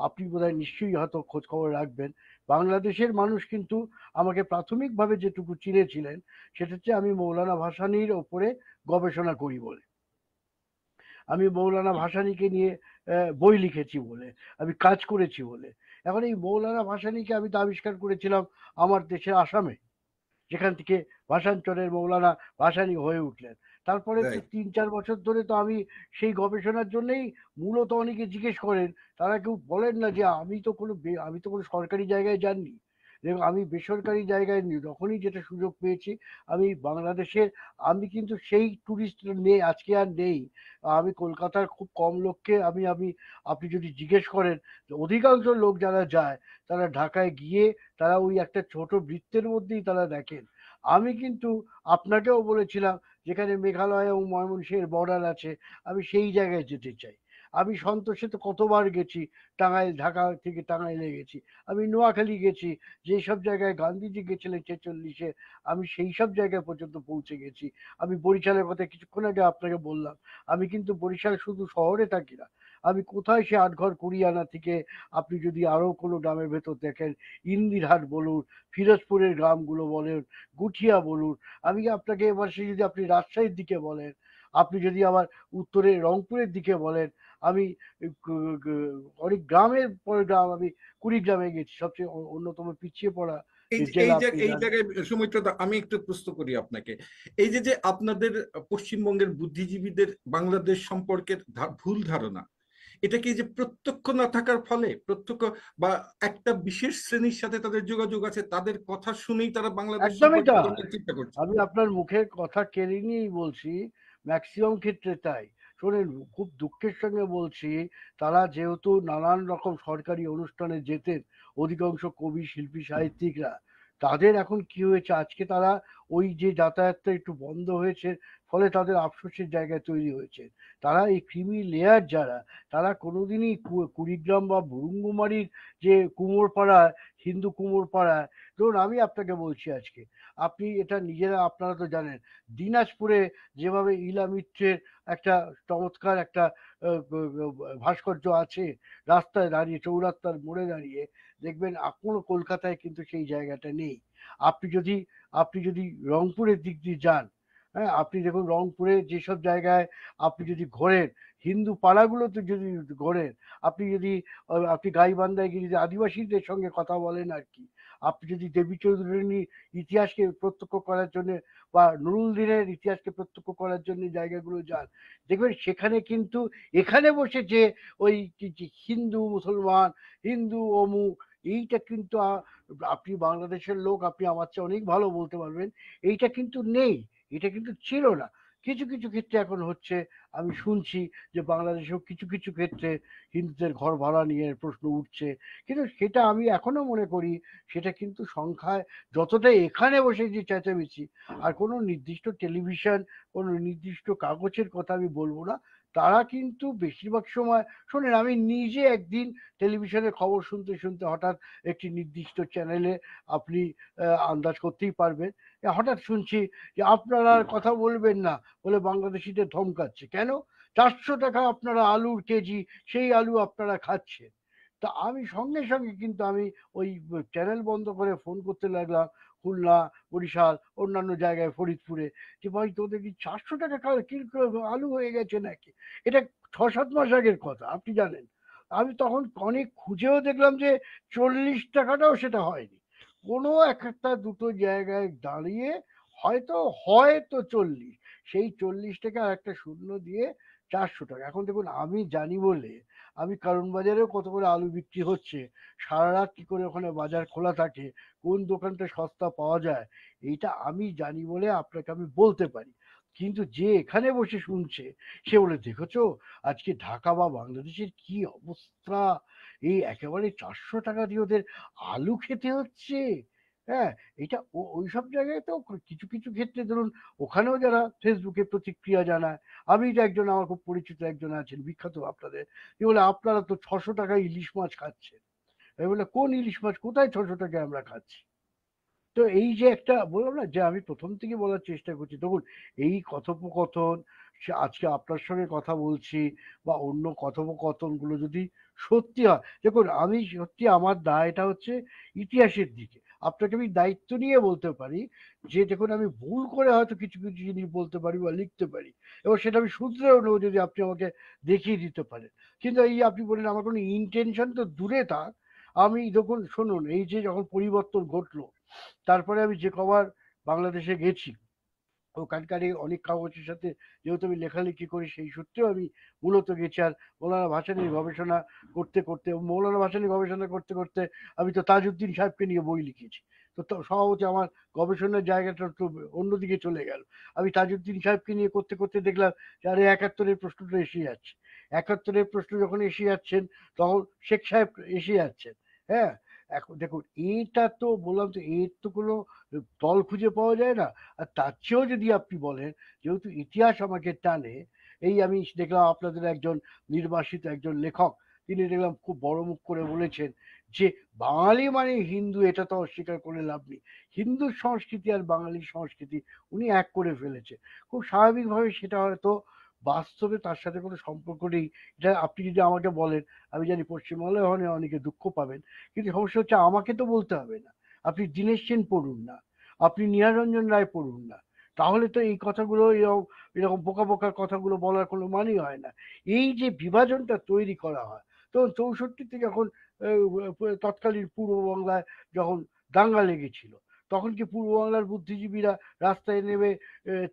আপনি বোধহয় নিশ্চয়ই হয়তো খোঁজ খবর রাখবেন, বাংলাদেশের মানুষ কিন্তু আমাকে প্রাথমিকভাবে যেটুকু চিনেছিলেন সেটা হচ্ছে আমি মৌলানা ভাসানীর ওপরে গবেষণা করি বলে, আমি মৌলানা ভাসানীকে নিয়ে বই লিখেছি বলে, আমি কাজ করেছি বলে। এখন এই মৌলানা ভাসানীকে আমি তো আবিষ্কার করেছিলাম আমার দেশের আসামে, যেখান থেকে ভাষাঞ্চলের মৌলানা ভাসানী হয়ে উঠলেন। তারপরে তো রাইট। ৩-৪ বছর ধরে তো আমি সেই গবেষণার জন্যই, মূলত অনেকে জিজ্ঞেস করেন, তারা কেউ বলেন না যে আমি তো কোনো সরকারি জায়গায় যাননি। দেখুন আমি বেসরকারি জায়গায় যখনই যেটা সুযোগ পেয়েছি আমি বাংলাদেশের, আমি কিন্তু সেই টুরিস্ট নেই, আজকে আর নেই। আমি কলকাতার খুব কম লোককে আমি আমি আপনি যদি জিজ্ঞেস করেন, অধিকাংশ লোক যারা যায় তারা ঢাকায় গিয়ে তারা ওই একটা ছোট বৃত্তের মধ্যেই তারা দেখেন। আমি কিন্তু আপনাকেও বলেছিলাম, যেখানে মেঘালয় এবং ময়মনসিংহের বর্ডার আছে আমি সেই জায়গায় যেতে চাই। আমি সন্তোষে তো কতবার গেছি, টাঙ্গাইল, ঢাকা থেকে টাঙ্গাইলে গেছি, আমি নোয়াখালী গেছি, যেসব জায়গায় গান্ধীজি গেছিলেন 46-এ আমি সেই সব জায়গায় পর্যন্ত পৌঁছে গেছি। আমি বরিশালের কথা কিছুক্ষণ আগে আপনাকে বললাম, আমি কিন্তু বরিশাল শুধু শহরে থাকি না, আমি কোথায় সে আটঘর কুড়িয়ানা থেকে আপনি যদি আরো কোনো গ্রামের ভেতর দেখেন, ইন্দিরহাট বলুন, ফিরোজপুরের গ্রামগুলো বলেন, গুঠিয়া বলুন, আমি আপনাকে এবার সে যদি আপনি রাজশাহীর দিকে বলেন, আপনি যদি আবার উত্তরে রংপুরের দিকে বলেন, আমি অনেক গ্রামের পর গ্রাম, আমি কুড়িগ্রামে গেছি, সবচেয়ে অন্যতম পিছিয়ে পড়া এই জেলা আপনি জায়গায় এই জানেন। জায়গায় সুমিত্রা দা, আমি একটু প্রশ্ন করি আপনাকে। এই যে যে আপনাদের পশ্চিমবঙ্গের বুদ্ধিজীবীদের বাংলাদেশ সম্পর্কে ভুল ধারণা, এটা কি যে প্রত্যক্ষ না থাকার ফলে, প্রত্যক্ষ বা একটা বিশেষ শ্রেণীর সাথে তাদের যোগাযোগ আছে, তাদের কথা শুনেই তারা বাংলাদেশ একদমই সম্পর্কে তাই। বলতে চিন্তা করছে? আমি আপনার মুখের কথা কেড়ে নিয়েই বলছি, ম্যাক্সিমাম ক্ষেত্রে তাই। শোনেন, খুব দুঃখের সঙ্গে বলছি, তারা যেহেতু নানান রকম সরকারি অনুষ্ঠানে যেতেন, অধিকাংশ কবি শিল্পী সাহিত্যিকরা, তাদের এখন কি হয়েছে, আজকে তারা ওই যে যাতায়াতটা একটু বন্ধ হয়েছে, ফলে তাদের আফসোসের জায়গা তৈরি হয়েছে। তারা এই ক্রিমি লেয়ার যারা, তারা কোনোদিনই কুড়িগ্রাম বা বুরুঙ্গুমারির যে কুমোরপাড়া, হিন্দু কুমোরপাড়ায়, ধরুন আমি আপনাকে বলছি আজকে, আপনি এটা নিজেরা আপনারা তো জানেন, দিনাজপুরে যেভাবে ইলা মিত্রের একটা চমৎকার একটা ভাস্কর্য আছে, রাস্তায় দাঁড়িয়ে, চৌরাস্তার মোড়ে দাঁড়িয়ে, দেখবেন এখনো কলকাতায় কিন্তু সেই জায়গাটা নেই। আপনি যদি আপনি যদি রংপুরের দিক দিয়ে যান, হ্যাঁ, আপনি দেখুন রংপুরে যেসব জায়গায় আপনি যদি ঘোরেন, হিন্দু পাড়াগুলোতে যদি ঘোরেন, আপনি যদি আপনি গাইবান্ধায় গিয়ে যদি আদিবাসীদের সঙ্গে কথা বলেন আর কি, আপনি যদি দেবী চৌধুরানীর ইতিহাসকে প্রত্যক্ষ করার জন্য বা নুরুল দিনের ইতিহাসকে প্রত্যক্ষ করার জন্য জায়গাগুলো যান, দেখবেন সেখানে কিন্তু এখানে বসে যে ওই যে হিন্দু মুসলমান, হিন্দু অমুক, এইটা কিন্তু আপনি বাংলাদেশের লোক, আপনি আমার চেয়ে অনেক ভালো বলতে পারবেন, এইটা কিন্তু নেই, এটা কিন্তু ছিল না। কিছু কিছু ক্ষেত্রে এখন হচ্ছে, আমি শুনছি যে বাংলাদেশেও কিছু কিছু ক্ষেত্রে হিন্দুদের ঘর ভাড়া নিয়ে প্রশ্ন উঠছে। কিন্তু সেটা আমি এখনো মনে করি সেটা কিন্তু সংখ্যায় যতটা এখানে বসে যে চেঁচামেচি, আর কোনো নির্দিষ্ট টেলিভিশন, কোনো নির্দিষ্ট কাগজের কথা আমি বলবো না, তারা কিন্তু বেশিরভাগ সময় শোনেন, আমি নিজে একদিন টেলিভিশনের খবর শুনতে শুনতে হঠাৎ একটি নির্দিষ্ট চ্যানেলে আপনি আন্দাজ করতেই পারবেন, হঠাৎ শুনছি যে আপনারা আর কথা বলবেন না বলে বাংলাদেশিদের ধমকাচ্ছে। কেন? 400 টাকা আপনারা আলুর কেজি, সেই আলু আপনারা খাচ্ছেন। তা আমি সঙ্গে সঙ্গে কিন্তু আমি ওই চ্যানেল বন্ধ করে ফোন করতে লাগলাম খুলনা, বরিশাল, অন্যান্য জায়গায়, ফরিদপুরে, যে ভাই তোদের কি 400 টাকা আলু হয়ে গেছে নাকি? এটা 6-7 মাস আগের কথা, আপনি জানেন। আমি তখন অনেক খুঁজেও দেখলাম যে 40 টাকাটাও সেটা হয়নি। কোনো একটা দুটো জায়গায় দাঁড়িয়ে হয়তো হয়তো 40, সেই 40 টাকা আর একটা শূন্য দিয়ে 400 টাকা। এখন দেখুন, আমি জানি বলে, আমি কারণ বাজারেও কত করে আলু বিক্রি হচ্ছে, সারা রাত কি করে ওখানে বাজার খোলা থাকে, কোন দোকানটা সস্তা পাওয়া যায়, এইটা আমি জানি বলে আপনাকে আমি বলতে পারি। কিন্তু যে এখানে বসে শুনছে, সে বলে দেখেছো আজকে ঢাকা বা বাংলাদেশের কি অবস্থা, এই একেবারে 400 টাকা দিয়ে ওদের আলু খেতে হচ্ছে। হ্যাঁ, এটা ওইসব জায়গায় তো কিছু কিছু ক্ষেত্রে ধরুন, ওখানেও যারা ফেসবুকে প্রতিক্রিয়া জানায়, আমি যে একজন, আমার খুব পরিচিত একজন আছেন বিখ্যাত আপনাদের, কি বলে আপনারা তো 600 টাকায় ইলিশ মাছ খাচ্ছেন। আমি বলে কোন ইলিশ মাছ, কোথায় 600 টাকায় আমরা খাচ্ছি? তো এই যে একটা বললাম না, যে আমি প্রথম থেকে বলার চেষ্টা করছি, দেখুন এই কথোপকথন, আজকে আপনার সঙ্গে কথা বলছি বা অন্য কথোপকথন গুলো যদি সত্যি হয়, দেখুন আমি সত্যি, আমার দায়টা হচ্ছে ইতিহাসের দিকে। আপনাকে আমি দায়িত্ব নিয়ে বলতে পারি যে দেখুন, আমি ভুল করে হয়তো কিছু কিছু জিনিস বলতে পারি বা লিখতে পারি, এবং সেটা আমি শুধরেও নেবো যদি আপনি আমাকে দেখিয়ে দিতে পারেন। কিন্তু এই আপনি বললেন আমার কোনো ইন্টেনশন তো দূরে থাক, আমি দেখুন শুনুন, এই যে যখন পরিবর্তন ঘটলো, তারপরে আমি যে কবার বাংলাদেশে গেছি, ওখানকার এই অনেক কাগজের সাথে যেহেতু আমি লেখালেখি করি, সেই সূত্রেও আমি মূলত গেছি। আর মৌলানা ভাসানীর গবেষণা করতে করতে, মৌলানা ভাসানীর গবেষণা করতে করতে আমি তো তাজউদ্দিন সাহেবকে নিয়ে বই লিখেছি। তো স্বভাবতই আমার গবেষণার জায়গাটা একটু অন্যদিকে চলে গেল। আমি তাজউদ্দিন সাহেবকে নিয়ে করতে করতে দেখলাম যে আরে 71-এর প্রশ্নটা এসে যাচ্ছে। 71-এর প্রশ্ন যখন এসে যাচ্ছেন, তখন শেখ সাহেব এসে যাচ্ছেন। হ্যাঁ, এখন দেখুন, এটা তো বললাম, তো এর তো কোনো তল খুঁজে পাওয়া যায় না। আর তার চেয়েও যদি আপনি বলেন, যেহেতু ইতিহাস আমাকে টানে, এই আমি দেখলাম আপনাদের একজন নির্বাসিত একজন লেখক, তিনি দেখলাম খুব বড় মুখ করে বলেছেন যে বাঙালি মানে হিন্দু, এটা তো অস্বীকার করে লাভ নেই। হিন্দু সংস্কৃতি আর বাঙালি সংস্কৃতি উনি এক করে ফেলেছে। খুব স্বাভাবিকভাবে সেটা হয়তো বাস্তবে তার সাথে কোনো সম্পর্ক নেই। এটা আপনি যদি আমাকে বলেন, আমি জানি পশ্চিমবাংলায় অনেকে দুঃখ পাবেন, কিন্তু সমস্যা হচ্ছে আমাকে তো বলতে হবে না। আপনি দীনেশ সেন পড়ুন না, আপনি নিহাররঞ্জন রায় পড়ুন না, তাহলে তো এই কথাগুলো, এরকম এরকম বোকা বোকা কথাগুলো বলার কোনো মানেই হয় না। এই যে বিভাজনটা তৈরি করা হয়, তখন 64-তে যখন তৎকালীন পূর্ববাংলায় যখন দাঙ্গা লেগেছিল, তখন কি পূর্ববাংলার বুদ্ধিজীবীরা রাস্তায় নেমে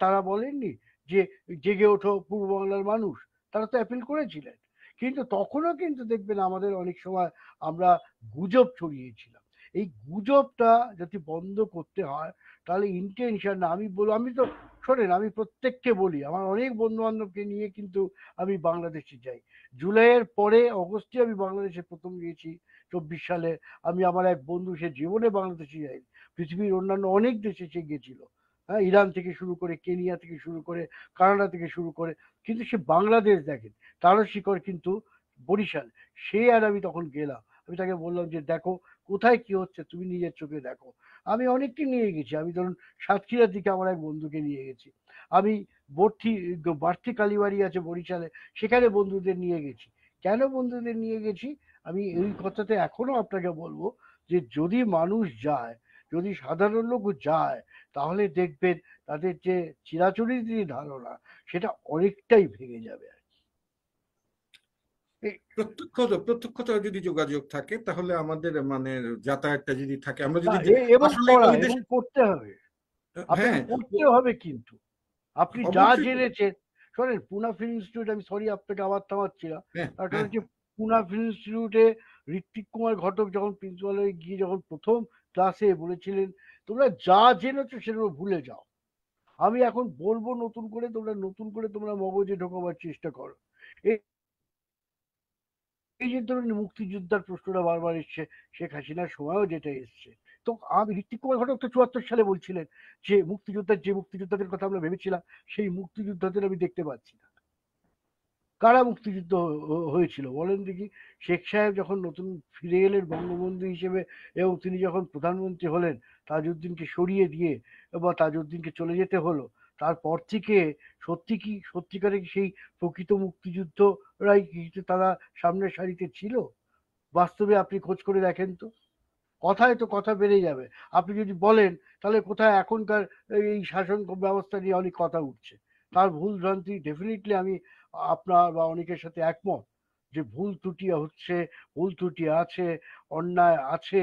তারা বলেননি যে জেগে ওঠো পূর্ব বাংলার মানুষ? তারা তো অ্যাপিল করেছিলেন। কিন্তু তখনও কিন্তু দেখবেন আমাদের অনেক সময় আমরা গুজব ছড়িয়েছিলাম। এই গুজবটা যদি বন্ধ করতে হয়, তাহলে ইন্টেনশন না, আমি বলবো, আমি তো শোনেন, আমি প্রত্যেককে বলি, আমার অনেক বন্ধু বান্ধবকে নিয়ে কিন্তু আমি বাংলাদেশে যাই। জুলাইয়ের পরে অগস্টে আমি বাংলাদেশে প্রথম গিয়েছি 24 সালে। আমি, আমার এক বন্ধু, সে জীবনে বাংলাদেশে যায়নি, পৃথিবীর অন্যান্য অনেক দেশে সে গেছিল। হ্যাঁ, ইরান থেকে শুরু করে, কেনিয়া থেকে শুরু করে, কানাডা থেকে শুরু করে, কিন্তু সে বাংলাদেশ দেখেন, তারও শিকড় কিন্তু বরিশাল। সে আর আমি তখন গেলাম, আমি তাকে বললাম যে দেখো কোথায় কি হচ্ছে, তুমি নিজের চোখে দেখো। আমি অনেককে নিয়ে গেছি, আমি ধরুন সাতক্ষীরার দিকে আমার এক বন্ধুকে নিয়ে গেছি, আমি বর্তি বাড়তি কালীবাড়ি আছে বরিশালে, সেখানে বন্ধুদের নিয়ে গেছি। কেন বন্ধুদের নিয়ে গেছি, আমি এই কথাতে এখনো আপনাকে বলবো যে যদি মানুষ যায়, যদি সাধারণ লোক যায়, তাহলে দেখবেন তাদের যে চিরাচরিত ধারণা, সেটা অনেকটাই ভেঙে যাবে। এই প্রত্যক্ষতা যদি যোগাযোগ থাকে, তাহলে আমাদের মানে যাতায়াতটা যদি থাকে, আমরা না, যদি এবং আসলে পড়া ওই দেশ। এবং পড়তে হবে, আপনাকে হ্যাঁ, পড়তে হবে কিন্তু। আপনি যা অবশ্যই। জেনেছেন, শোনেন, পুনা ফিল্ম ইনস্টিটিউট, আমি সরি আপনাকে আবার থামাচ্ছি না, হ্যাঁ, তার কারণ হ্যাঁ, হচ্ছে পুনা ফিল্ম ইনস্টিটিউটে ঋত্বিক কুমার ঘটক যখন প্রিন্সিপাল হয়ে গিয়ে যখন প্রথম ক্লাসে বলেছিলেন তোমরা যা জেনেছো সেগুলো ভুলে যাও, আমি এখন বলবো নতুন করে তোমরা মগজে ঢোকাবার চেষ্টা করো। এই এই যে ধরুন মুক্তিযোদ্ধার প্রশ্নটা বারবার এসছে, শেখ হাসিনার সময়ও যেটা এসছে, তো আমি ঋত্বিক কুমার ঘটক তো 74 সালে বলছিলেন যে মুক্তিযোদ্ধাদের কথা আমরা ভেবেছিলাম সেই মুক্তিযোদ্ধাদের আমি দেখতে পাচ্ছি না। কারা মুক্তিযুদ্ধ হয়েছিল বলেন দেখি? শেখ সাহেব যখন নতুন ফিরে এলেন বঙ্গবন্ধু হিসেবে এবং তিনি যখন প্রধানমন্ত্রী হলেন, তাজউদ্দিনকে সরিয়ে দিয়ে বা তাজউদ্দিনকে চলে যেতে হলো, তারপর থেকে সত্যিকারে কি সেই প্রকৃত মুক্তিযুদ্ধরাই কি তারা সামনের সারিতে ছিল? বাস্তবে আপনি খোঁজ করে দেখেন তো। কথায় তো কথা বেড়ে যাবে। আপনি যদি বলেন তাহলে কোথায় এখনকার এই শাসন ব্যবস্থা নিয়ে অনেক কথা উঠছে, তার ভুল ভ্রান্তি ডেফিনেটলি আমি আপনার বা অনেকের সাথে একমত যে ভুল ত্রুটি হচ্ছে, ভুল ত্রুটি আছে, অন্যায় আছে।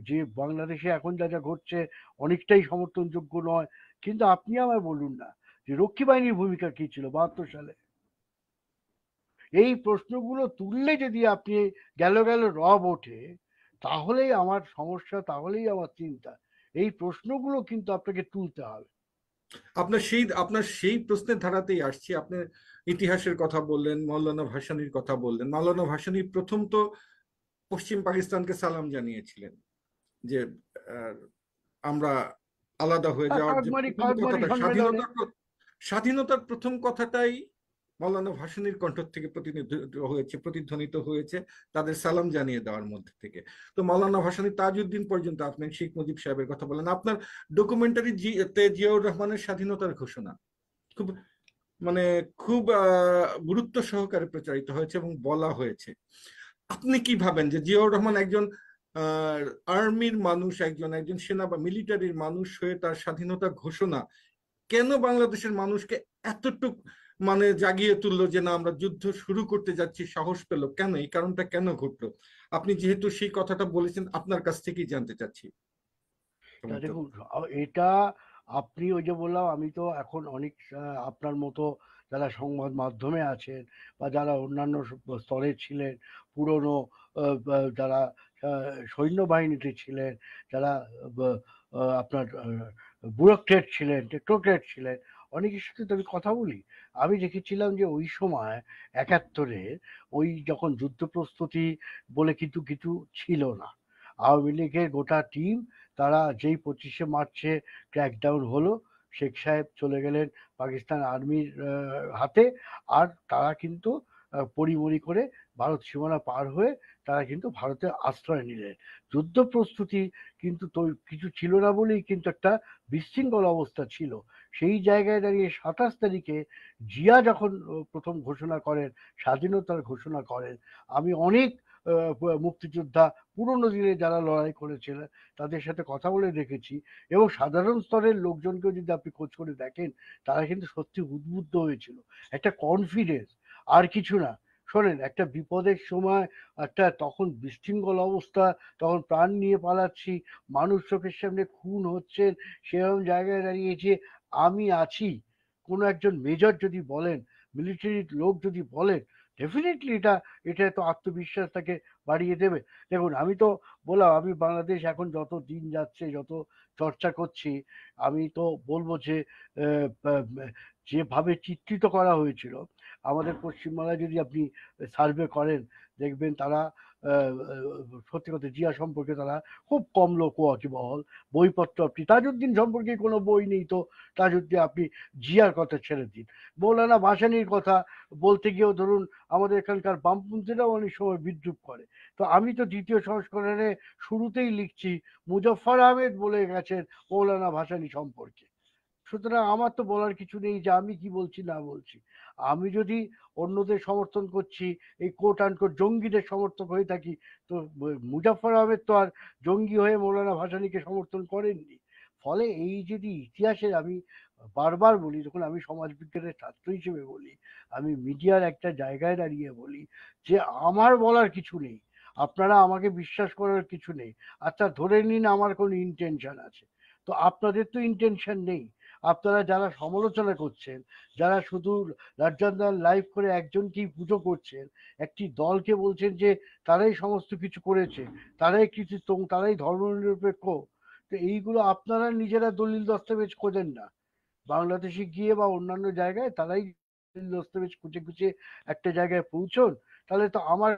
যে বাংলাদেশে এখন যা যা ঘটছে অনেকটাই সমর্থনযোগ্য নয়। কিন্তু আপনি আমায় বলুন না যে রক্ষী বাহিনীর ভূমিকা কি ছিল 72 সালে? এই প্রশ্নগুলো তুললে যদি আপনি গেল রব ওঠে, তাহলেই আমার সমস্যা, তাহলেই আমার চিন্তা। এই প্রশ্নগুলো কিন্তু আপনাকে তুলতে হবে। আপনার সেই প্রশ্নের ধারাতেই আসছি। আপনি ইতিহাসের কথা বললেন, মাওলানা ভাসানীর কথা বললেন। মাওলানা ভাসানী প্রথম তো পশ্চিম পাকিস্তানকে সালাম জানিয়েছিলেন যে আহ, আমরা আলাদা হয়ে যাওয়ার যে প্রথম কাকমারি কথাটা, সম্মেলনে। স্বাধীনতার প্রথম কথাটাই মাওলানা ভাসানীর কণ্ঠ থেকে প্রতিধ্বনিত হয়েছে, তাদের সালাম জানিয়ে দেওয়ার মধ্যে থেকে। তো মাওলানা ভাসানী তাজউদ্দিন পর্যন্ত আপনি শেখ মুজিব সাহেবের কথা বলেন। আপনার ডকুমেন্টারি জিয়াউর রহমানের স্বাধীনতার ঘোষণা খুব মানে খুব গুরুত্ব সহকারে প্রচারিত হয়েছে এবং বলা হয়েছে। আপনি কি ভাবেন যে জিয়াউর রহমান একজন আর্মির মানুষ, একজন একজন সেনা বা মিলিটারির মানুষ হয়ে তার স্বাধীনতা ঘোষণা কেন বাংলাদেশের মানুষকে এতটুক জাগিয়ে তুললো যে না আমরা যুদ্ধ শুরু করতে যাচ্ছি, সাহস পেল কেন? এই কারণটা কেন ঘটলো? আপনি যেহেতু সেই কথাটা বলেছেন, আপনার কাছ থেকেই জানতে চাচ্ছি। তা দেখুন, এটা আপনি ওই যে বললাম, আমি তো এখন অনেক আপনার মতো যারা সংবাদ মাধ্যমে আছেন বা যারা অন্যান্য স্তরে ছিলেন, পুরনো যারা সৈন্যবাহিনীতে ছিলেন, যারা আপনার ব্যুরোক্রেট ছিলেন, টেকনোক্রেট ছিলেন, অনেকের সাথে তো আমি কথা বলি। আমি দেখেছিলাম যে ওই সময় 71-এ ওই যখন যুদ্ধ প্রস্তুতি বলে কিন্তু কিছু ছিল না। আওয়ামী লীগের গোটা টিম, তারা যেই 25শে মার্চে ক্র্যাকডাউন হলো, শেখ সাহেব চলে গেলেন পাকিস্তান আর্মির হাতে। আর তারা কিন্তু পরিমরি করে ভারত সীমানা পার হয়ে তারা কিন্তু ভারতে আশ্রয় নিলেন। যুদ্ধ প্রস্তুতি কিন্তু তো কিছু ছিল না বলেই কিন্তু একটা বিশৃঙ্খল অবস্থা ছিল। সেই জায়গায় দাঁড়িয়ে 27 তারিখে জিয়া যখন প্রথম ঘোষণা করেন, স্বাধীনতার ঘোষণা করেন, আমি অনেক মুক্তিযোদ্ধা পুরোনো দিনে যারা লড়াই করেছিলেন তাদের সাথে কথা বলে দেখেছি, এবং সাধারণ স্তরের লোকজনকেও যদি আপনি খোঁজ করে দেখেন, তারা কিন্তু সত্যি উদ্বুদ্ধ হয়েছিল। একটা কনফিডেন্স, আর কিছু না। শোনেন, একটা বিপদের সময়, একটা তখন বিশৃঙ্খল অবস্থা, তখন প্রাণ নিয়ে পালাচ্ছি, মানুষ চোখের সামনে খুন হচ্ছেন, সেরকম জায়গায় দাঁড়িয়েছে আমি আছি, কোনো একজন মেজর যদি বলেন, মিলিটারির লোক যদি বলেন, ডেফিনেটলি এটা এটা তো আত্মবিশ্বাস তাকে বাড়িয়ে দেবে। দেখুন, আমি তো বললাম, আমি বাংলাদেশ এখন যত দিন যাচ্ছে, যত চর্চা করছি, আমি তো বলবো যে যেভাবে চিত্রিত করা হয়েছিল আমাদের পশ্চিমবাংলায়, যদি আপনি সার্ভে করেন, দেখবেন তারা সত্যি কথা জিয়া সম্পর্কে তারা খুব কম লোক ওয়াকিবহল। বইপত্র, আপনি তাজউদ্দিন সম্পর্কে কোনো বই নেই তো তাজউদ্দিন, আপনি জিয়ার কথা ছেড়ে দিন। মৌলানা ভাসানীর কথা বলতে গিয়েও ধরুন আমাদের এখানকার বামপন্থীরাও অনেক সময় বিদ্রুপ করে। তো আমি তো দ্বিতীয় সংস্করণে শুরুতেই লিখছি মুজফফর আহমেদ বলে গেছেন মৌলানা ভাসানী সম্পর্কে। সুতরাং আমার তো বলার কিছু নেই যে আমি কি বলছি না বলছি। আমি যদি অন্যদের সমর্থন করছি, এই কোট আনকোট জঙ্গিদের সমর্থক হয়ে থাকি, তো মুজাফফর আহমেদ তো আর জঙ্গি হয়ে মৌলানা ভাসানীকে সমর্থন করেননি। ফলে এই যদি ইতিহাসের, আমি বারবার বলি, যখন আমি সমাজবিজ্ঞানের ছাত্র হিসেবে বলি, আমি মিডিয়ার একটা জায়গায় দাঁড়িয়ে বলি যে আমার বলার কিছু নেই, আপনারা আমাকে বিশ্বাস করার কিছু নেই। আচ্ছা, ধরে নিন আমার কোনো ইন্টেনশন আছে, তো আপনাদের তো ইন্টেনশন নেই। আপনারা যারা সমালোচনা করছেন, যারা শুধু রাজ্জান্দার লাইভ করে একজনকেই পুজো করছেন, একটি দলকে বলছেন যে তারাই সমস্ত কিছু করেছে, তারাই কিছু, তারাই ধর্মনিরপেক্ষ, তো এইগুলো আপনারা নিজেরা দলিল দস্তাবেজ খোঁজেন না। বাংলাদেশে গিয়ে বা অন্যান্য জায়গায় তারাই দস্তাবেজ খুঁজে খুঁজে একটা জায়গায় পৌঁছন, তাহলে তো আমার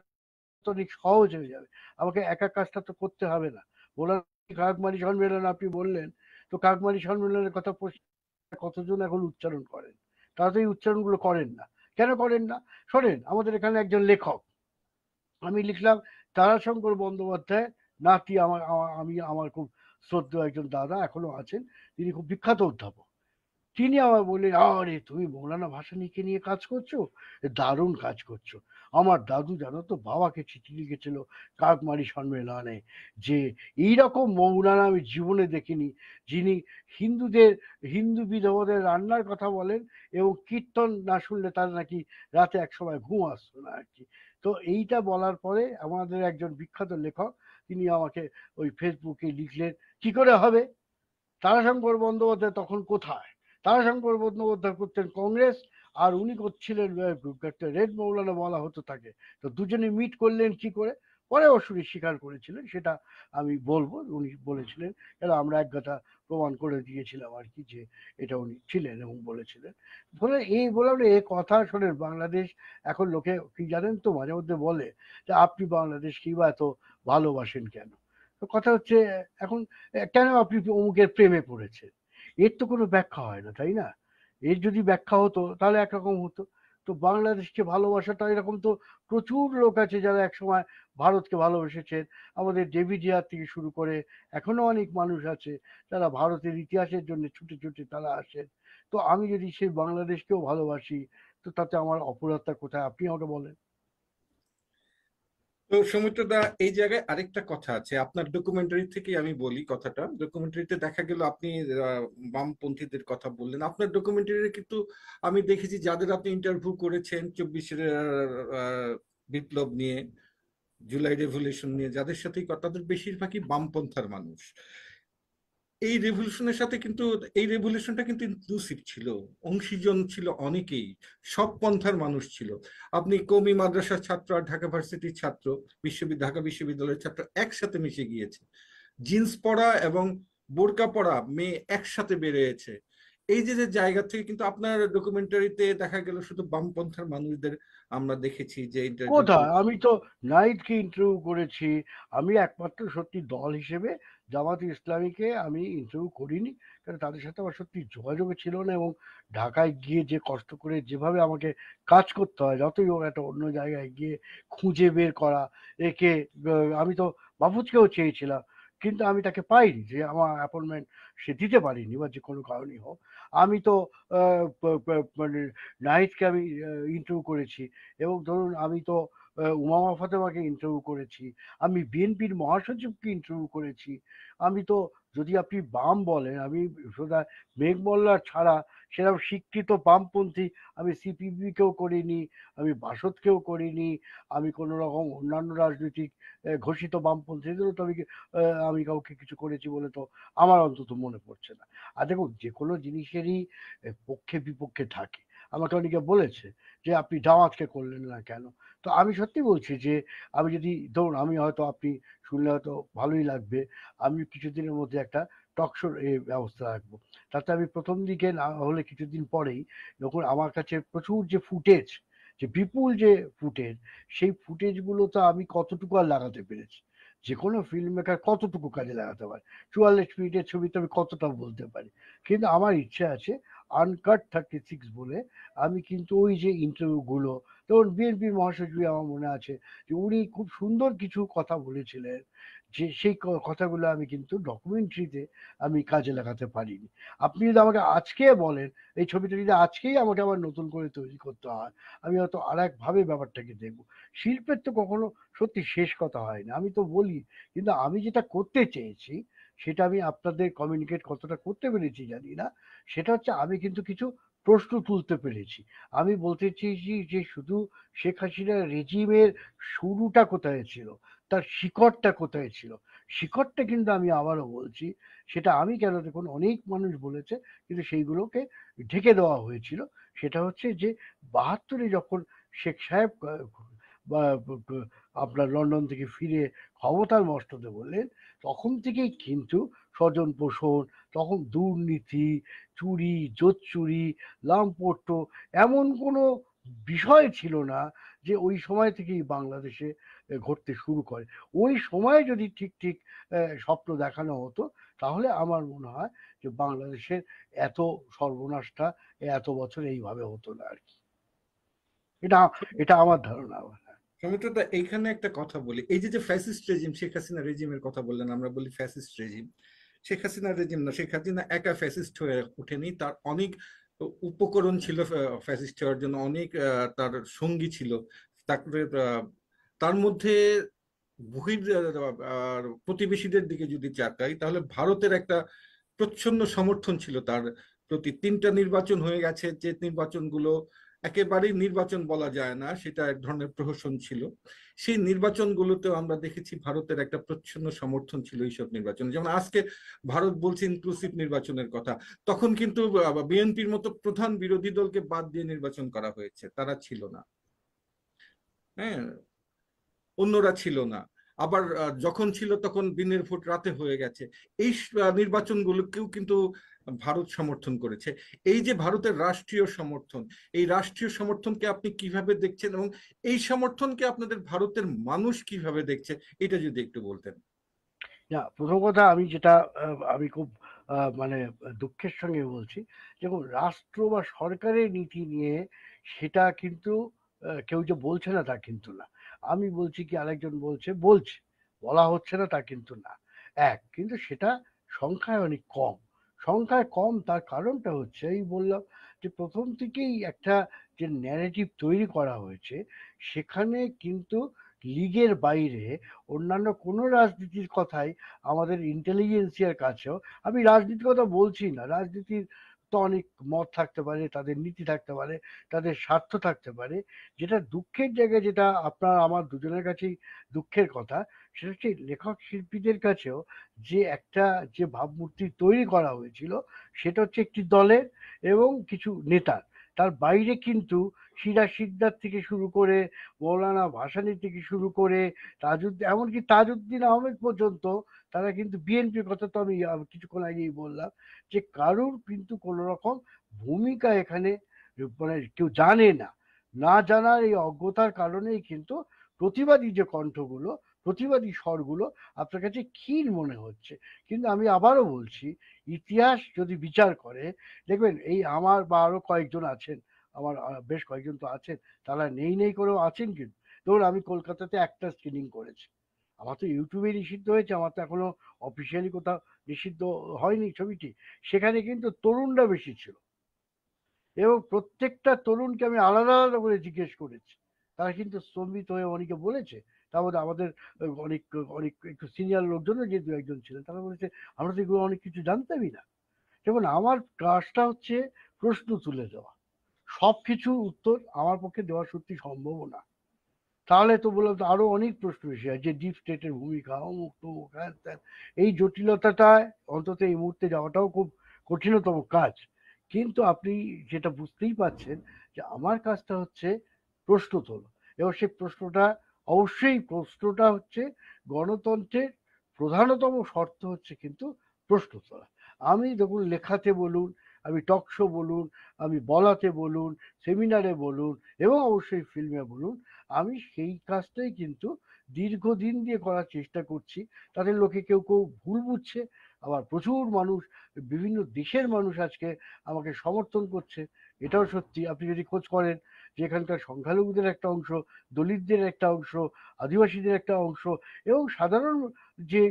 তো অনেক সহজ হয়ে যাবে। আমাকে একা কাজটা তো করতে হবে না। ওনার কাকমারি সম্মেলন আপনি বললেন, তো কাকমারি সম্মেলনের কথা কতজন এখন উচ্চারণ করেন? তারা তো এই উচ্চারণগুলো করেন না। কেন করেন না? শোনেন, আমাদের এখানে একজন লেখক, আমি লিখলাম তারাশঙ্কর বন্দ্যোপাধ্যায় নাতি, আমার খুব শ্রদ্ধেয় একজন দাদা এখনো আছেন, তিনি খুব বিখ্যাত অধ্যাপক। তিনি আমায় বললেন, আরে তুমি মৌলানা ভাসানীকে নিয়ে কাজ করছো, দারুণ কাজ করছো। আমার দাদু জানো তো বাবাকে চিঠি লিখেছিল কাকমারি সম্মেলনে যে এইরকম মৌলানা আমি জীবনে দেখিনি, যিনি হিন্দুদের, হিন্দু বিধবাদের রান্নার কথা বলেন এবং কীর্তন না শুনলে তার নাকি রাতে এক সময় ঘুম আসতো না আর কি। তো এইটা বলার পরে আমাদের একজন বিখ্যাত লেখক তিনি আমাকে ওই ফেসবুকে লিখলেন, কি করে হবে, তারাশঙ্কর বন্দ্যোপাধ্যায় তখন কোথায়? তারাশঙ্কর বন্দ্যোপাধ্যায় করতেন কংগ্রেস, আর উনি করছিলেন রেড মৌলানা বলা হতো তাকে। তো দুজনে মিট করলেন কি করে? পরে অবশ্যই স্বীকার করেছিলেন, সেটা আমি বলবো। উনি বলেছিলেন, এরা আমরা এক কথা প্রমাণ করে দিয়েছিলাম আর কি যে এটা উনি ছিলেন এবং বলেছিলেন। ফলে এই বললাম না, এই কথা শোনেন, বাংলাদেশ এখন লোকে কি জানেন তো মাঝে মধ্যে বলে যে আপনি বাংলাদেশ কি বা এত ভালোবাসেন কেন? তো কথা হচ্ছে এখন কেন আপনি অমুকের প্রেমে পড়েছেন, এর তো কোনো ব্যাখ্যা হয় না, তাই না? এর যদি ব্যাখ্যা হতো তাহলে একরকম হতো। তো বাংলাদেশকে ভালোবাসাটা, এরকম তো প্রচুর লোক আছে যারা একসময় ভারতকে ভালোবেসেছেন। আমাদের ডেভিড জিয়ার থেকে শুরু করে এখনো অনেক মানুষ আছে যারা ভারতের ইতিহাসের জন্য ছুটে ছুটে তারা আসেন। তো আমি যদি সেই বাংলাদেশকেও ভালোবাসি, তো তাতে আমার অপরাধটা কোথায় আপনি আমাকে বলেন। তো সৌমিত্র দা, এই জায়গায় আরেকটা কথা আছে। আপনার ডকুমেন্টারি থেকে আমি বলি কথাটা। ডকুমেন্টারিতে দেখা গেল আপনি বামপন্থীদের কথা বললেন। আপনার ডকুমেন্টারি কিন্তু আমি দেখেছি যাদের আপনি ইন্টারভিউ করেছেন 24-এর বিপ্লব নিয়ে, জুলাই রেভলিউশন নিয়ে, যাদের সাথেই কথা, তাদের বেশিরভাগই বামপন্থার মানুষ। এই রেভলিউশনের সাথে কিন্তু, এই রেভলিউশনটা কিন্তু ইনক্লুসিভ ছিল, অংশীজন ছিল অনেকেই, সব পন্থার মানুষ ছিল। আপনি কওমি মাদ্রাসার ছাত্র আর ঢাকা ভার্সিটির ছাত্র, ঢাকা বিশ্ববিদ্যালয়ের ছাত্র একসাথে মিশে গিয়েছে। জিন্স পরা এবং বোরকা পরা মেয়ে একসাথে বেরিয়েছে। এই যে যে জায়গা থেকে কিন্তু আপনার ডকুমেন্টারিতে দেখা গেল শুধু বামপন্থার মানুষদের আমরা দেখেছি যে ইন্টারভিউ কোথায়? করেছে। আমি তো নাহিদকে ইন্টারভিউ করেছি। আমি একমাত্র সত্যি দল হিসেবে জামাত ইসলামীকে আমি ইন্টারভিউ করিনি। কারণ তাদের সাথে আমার সত্যি যোগাযোগ ছিল না, এবং ঢাকায় গিয়ে যে কষ্ট করে যেভাবে আমাকে কাজ করতে হয়, যতই হোক একটা অন্য জায়গায় গিয়ে খুঁজে বের করা একে, আমি তো মাহফুজকেও চেয়েছিলাম, কিন্তু আমি তাকে পাইনি, যে আমার অ্যাপয়েন্টমেন্ট সে দিতে পারিনি বা যে কোনো কারণেই হোক। আমি তো মানে নাহিদকে আমি ইন্টারভিউ করেছি, এবং ধরুন আমি তো উমামা ফাতেমাকে ইন্টারভিউ করেছি, আমি বিএনপির মহাসচিবকে ইন্টারভিউ করেছি। আমি তো, যদি আপনি বাম বলেন, আমি সোজা মেঘ মোল্লা ছাড়া সেরকম স্বীকৃত বামপন্থী আমি সিপিবি কেও করিনি, আমি বাসদকেও করিনি, আমি কোনো রকম অন্যান্য রাজনৈতিক ঘোষিত বামপন্থীদেরও তো আমি কাউকে কিছু করেছি বলে তো আমার অন্তত মনে পড়ছে না। আর দেখুন, যে কোনো জিনিসেরই পক্ষে বিপক্ষে থাকে। আমাকে অনেকে বলেছে যে আপনি জামাতকে করলেন না কেন? তো আমি সত্যি বলছি যে আমি যদি, ধরুন আমি হয়তো, আপনি শুনলে হয়তো ভালোই লাগবে, আমি কিছুদিনের মধ্যে একটা টক শোর ব্যবস্থা রাখবো। তাতে আমি প্রথম দিকে না হলে কিছুদিন পরেই, যখন আমার কাছে প্রচুর যে ফুটেজ, যে বিপুল যে ফুটেজ, সেই ফুটেজগুলো তো আমি কতটুকু আর লাগাতে পেরেছি, যে কোনো ফিল্ম মেকার কতটুকু কাজে লাগাতে পারে, 44 মিনিটের ছবিতে আমি কতটা বলতে পারি। কিন্তু আমার ইচ্ছে আছে আনকাট 36 বলে, আমি কিন্তু ওই যে ইন্টারভিউ গুলো, যেমন বিএনপির মহাসচিব, আমার মনে আছে যে উনি খুব সুন্দর কিছু কথা বলেছিলেন, যে সেই কথাগুলো আমি কিন্তু ডকুমেন্টারিতে আমি কাজে লাগাতে পারিনি। আপনি যদি আমাকে আজকে বলেন, এই ছবিটা যদি আজকেই আমাকে আবার নতুন করে তৈরি করতে হয়, আমি হয়তো আর একভাবে ব্যাপারটাকে দেখবো। শিল্পের তো কখনো সত্যি শেষ কথা হয় না, আমি তো বলি। কিন্তু আমি যেটা করতে চেয়েছি, সেটা আমি আপনাদের কমিউনিকেট কতটা করতে পেরেছি জানি না, সেটা হচ্ছে আমি কিন্তু কিছু প্রশ্ন তুলতে পেরেছি। আমি বলতে চেয়েছি যে শুধু শেখ হাসিনা রেজিমের শুরুটা কোথায় ছিল, তার শিকড়টা কোথায় ছিল। শিকড়টা কিন্তু আমি আবারও বলছি, সেটা আমি কেন, দেখুন অনেক মানুষ বলেছে, কিন্তু সেইগুলোকে ঢেকে দেওয়া হয়েছিল। সেটা হচ্ছে যে 72-এ যখন শেখ সাহেব আপনার লন্ডন থেকে ফিরে ক্ষমতার মস্তদে বললেন, তখন থেকেই কিন্তু স্বজন পোষণ, তখন দুর্নীতি, চুরি, জোচ্চুরি, লামপট্য এমন কোনো বিষয় ছিল না যে ওই সময় থেকেই বাংলাদেশে ঘটতে শুরু করে। ওই সময় যদি ঠিক ঠিক স্বপ্ন দেখানো হতো, তাহলে আমার মনে হয় যে বাংলাদেশের এত সর্বনাশটা এত বছর এইভাবে হতো না আর কি। এটা এটা আমার ধারণা। সমিত্রদা, এইখানে একটা কথা বলি। এই যে যে ফ্যাসিস্ট রেজিম, শেখ হাসিনা রেজিমের কথা বললেন, আমরা বলি fascist regime. Sheikh Hasina regime না, শেখ হাসিনা একা ফ্যাসিস্ট হয়ে ওঠেনি, তার অনেক উপকরণ ছিল ফ্যাসিস্ট হওয়ার জন্য, অনেক তার সঙ্গী ছিল। তারপরে তার মধ্যে বহির প্রতিবেশীদের দিকে যদি তাকাই, তাহলে ভারতের একটা প্রচ্ছন্ন সমর্থন ছিল তার প্রতি। তিনটা নির্বাচন হয়ে গেছে, যে নির্বাচনগুলো একেবারেই নির্বাচন বলা যায় না, সেটা এক ধরনের প্রহসন ছিল। সেই নির্বাচনগুলোতেও আমরা দেখেছি ভারতের একটা প্রচ্ছন্ন সমর্থন ছিল এইসব নির্বাচনে। যেমন আজকে ভারত বলছে ইনক্লুসিভ নির্বাচনের কথা, তখন কিন্তু বিএনপির মতো প্রধান বিরোধী দলকে বাদ দিয়ে নির্বাচন করা হয়েছে, তারা ছিল না। হ্যাঁ, অন্যরা ছিল না। আবার যখন ছিল তখন দিনের ভোট রাতে হয়ে গেছে। এই নির্বাচনগুলোকেও কিন্তু ভারত সমর্থন করেছে। এই যে ভারতের রাষ্ট্রীয় সমর্থন, এই রাষ্ট্রীয় সমর্থনকে আপনি কিভাবে দেখছেন, এবং এই সমর্থনকে আপনাদের ভারতের মানুষ কিভাবে দেখছে, এটা যদি একটু বলতেন। না, প্রথম কথা আমি যেটা আমি খুব মানে দুঃখের সঙ্গে বলছি, দেখুন রাষ্ট্র বা সরকারের নীতি নিয়ে সেটা কিন্তু কেউ যে বলছে না তা কিন্তু না। আমি বলছি কি আরেকজন বলছে, বলা হচ্ছে না তা কিন্তু না। কিন্তু সেটা সংখ্যায় অনেক কম। সংখ্যায় কম তার কারণটা হচ্ছে এই বললাম যে প্রথম থেকেই একটা যে ন্যারেটিভ তৈরি করা হয়েছে, সেখানে কিন্তু লীগের বাইরে অন্যান্য কোনো রাজনীতির কথাই আমাদের ইন্টেলিজেন্সিয়ার কাছেও, আমি রাজনীতির কথা বলছি না, রাজনীতির তো অনেক মত থাকতে পারে, তাদের নীতি থাকতে পারে, তাদের স্বার্থ থাকতে পারে। যেটা দুঃখের জায়গায়, যেটা আপনার আমার দুজনের কাছেই দুঃখের কথা, সেটা হচ্ছে লেখক শিল্পীদের কাছেও যে একটা যে ভাবমূর্তি তৈরি করা হয়েছিল, সেটা হচ্ছে একটি দলের এবং কিছু নেতার। তার বাইরে কিন্তু সিরাজ শিকদার থেকে শুরু করে, মৌলানা ভাসানী থেকে শুরু করে, তাজউদ্দিন, এমনকি তাজউদ্দিন আহমেদ পর্যন্ত, তারা কিন্তু বিএনপির কথা তো আমি কিছুক্ষণ আগেই বললাম যে কারুর কিন্তু কোনো রকম ভূমিকা এখানে মানে কেউ জানে না। না জানার এই অজ্ঞতার কারণেই কিন্তু প্রতিবাদী যে কণ্ঠগুলো, প্রতিবাদী স্বরগুলো আপনার কাছে ক্ষীণ মনে হচ্ছে। কিন্তু আমি আবারও বলছি, ইতিহাস যদি বিচার করে, দেখবেন এই আমার বা আরো কয়েকজন আছেন, আমার বেশ কয়েকজন তো আছেন, তারা নেই নেই করেও আছেন। কিন্তু ধরুন আমি কলকাতাতে একটা স্ক্রিনিং করেছি, আমার তো ইউটিউবে নিষিদ্ধ হয়েছে, আমার তো এখনো অফিসিয়ালি কোথাও নিষিদ্ধ হয়নি ছবিটি। সেখানে কিন্তু তরুণরা বেশি ছিল, এবং প্রত্যেকটা তরুণকে আমি আলাদা আলাদা করে জিজ্ঞেস করেছি। তারা কিন্তু স্তম্ভিত হয়ে অনেকে বলেছে। তার মধ্যে আমাদের অনেক অনেক একটু সিনিয়র লোকজনও যে দু একজন ছিলেন, তারা বলেছে আমরা তো এগুলো অনেক কিছু জানতামই না। যেমন আমার কাজটা হচ্ছে প্রশ্ন তুলে দেওয়া, সবকিছুর উত্তর আমার পক্ষে দেওয়া সত্যি সম্ভব না। তাহলে তো বললাম তো আরো অনেক প্রশ্ন এসে যায় যে ডিপ স্টেটের ভূমিকা, অমুক তমুক হ্যান ত্যান। এই জটিলতাটায় অন্তত এই মুহূর্তে যাওয়াটাও খুব কঠিনতম কাজ। কিন্তু আপনি যেটা বুঝতেই পারছেন যে আমার কাজটা হচ্ছে প্রশ্ন তোলা, এবং সেই প্রশ্নটা অবশ্যই প্রশ্নটা হচ্ছে গণতন্ত্রের প্রধানতম শর্ত হচ্ছে কিন্তু প্রশ্ন তোলা। আমি দেখুন লেখাতে বলুন, আমি টক শো বলুন, আমি বলাতে বলুন, সেমিনারে বলুন, এবং অবশ্যই ফিল্মে বলুন, আমি সেই কাজটাই কিন্তু দীর্ঘদিন দিয়ে করার চেষ্টা করছি। তাদের লোকে কেউ কেউ ভুল বুঝছে, আবার প্রচুর মানুষ, বিভিন্ন দেশের মানুষ আজকে আমাকে সমর্থন করছে। এটাও সত্যি, আপনি যদি খোঁজ করেন যে এখানকার সংখ্যালঘুদের একটা অংশ, দলিতদের একটা অংশ, আদিবাসীদের একটা অংশ, এবং সাধারণ যে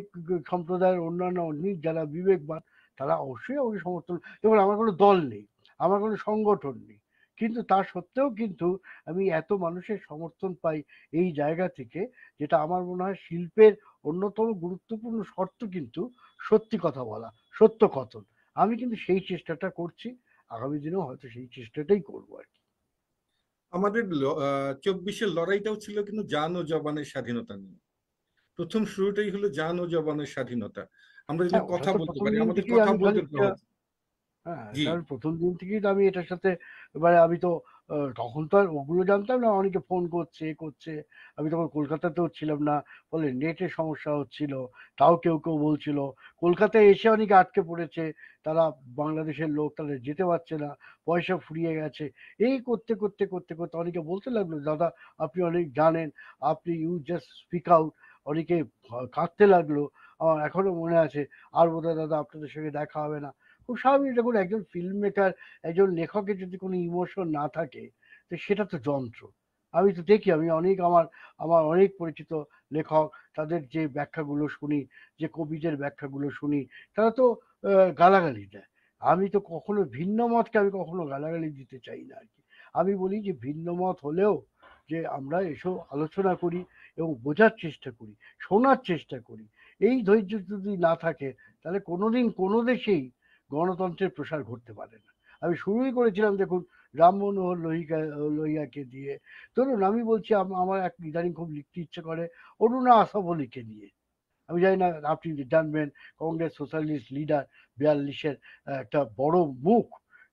সম্প্রদায়ের অন্যান্য অনেক যারা বিবেকবান, তারা অবশ্যই আমাকে সমর্থন। দেখুন আমার কোনো দল নেই, আমার কোনো সংগঠন নেই, কিন্তু তা সত্ত্বেও কিন্তু আমি এত মানুষের সমর্থন পাই এই জায়গা থেকে, যেটা আমার মনে হয় শিল্পের অন্যতম গুরুত্বপূর্ণ শর্ত কিন্তু সত্যি কথা বলা, সত্য কথন। আমি কিন্তু সেই চেষ্টাটা করছি, আগামী দিনেও হয়তো সেই চেষ্টাটাই করবো আর কি। আমাদের 24-এর লড়াইটাও ছিল কিন্তু জান ও জবানের স্বাধীনতা নিয়ে। প্রথম শুরুটাই হলো জান ও জবানের স্বাধীনতা। আমরা যদি হ্যাঁ, ওটা কথা তো বলতে প্রথম পারি, দিন আমাদের থেকেই কথা আমি বলতে খানিকটা, সহজ। হ্যাঁ, জি। কারণ প্রথম দিন থেকেই তো আমি এটার সাথে, এবারে আমি তো তখন তো আর ওগুলো জানতাম না, অনেকে ফোন করছে এ করছে। আমি তখন কলকাতাতেও ছিলাম না, ফলে নেটের সমস্যা হচ্ছিল। তাও কেউ কেউ বলছিল কলকাতায় এসে অনেকে আটকে পড়েছে, তারা বাংলাদেশের লোক, তারা যেতে পারছে না, পয়সা ফুরিয়ে গেছে। এই করতে করতে করতে করতে অনেকে বলতে লাগলো, দাদা আপনি অনেক জানেন, আপনি ইউ জাস্ট স্পিক আউট। অনেকে কাঁদতে লাগলো। আমার এখনো মনে আছে, আর বোধহয় দাদা আপনাদের সঙ্গে দেখা হবে না। খুব স্বাভাবিক, দেখুন একজন ফিল্ম মেকার, একজন লেখকের যদি কোনো ইমোশন না থাকে, তো সেটা তো যন্ত্র। আমি তো দেখি, আমি অনেক আমার আমার অনেক পরিচিত লেখক, তাদের যে ব্যাখ্যাগুলো শুনি, যে কবিদের ব্যাখ্যাগুলো শুনি, তারা তো গালাগালি দেয়। আমি তো কখনো ভিন্ন মতকে আমি কখনো গালাগালি দিতে চাই না আর কি। আমি বলি যে ভিন্ন মত হলেও যে আমরা এসব আলোচনা করি এবং বোঝার চেষ্টা করি, শোনার চেষ্টা করি। এই ধৈর্য যদি না থাকে, তাহলে কোনোদিন কোনো দেশেই গণতন্ত্রের প্রসার ঘটতে পারে না। আমি শুরুই করেছিলাম দেখুন, রাম মনোহর লোহিয়াকে দিয়ে। ধরুন আমি বলছি, আমার এক ইদানিং খুব লিখতে ইচ্ছে করে অরুণা আসাবলীকে নিয়ে। আমি জানি না আপনি জানবেন, কংগ্রেস সোশ্যালিস্ট লিডার, 42-এর একটা বড় মুখ।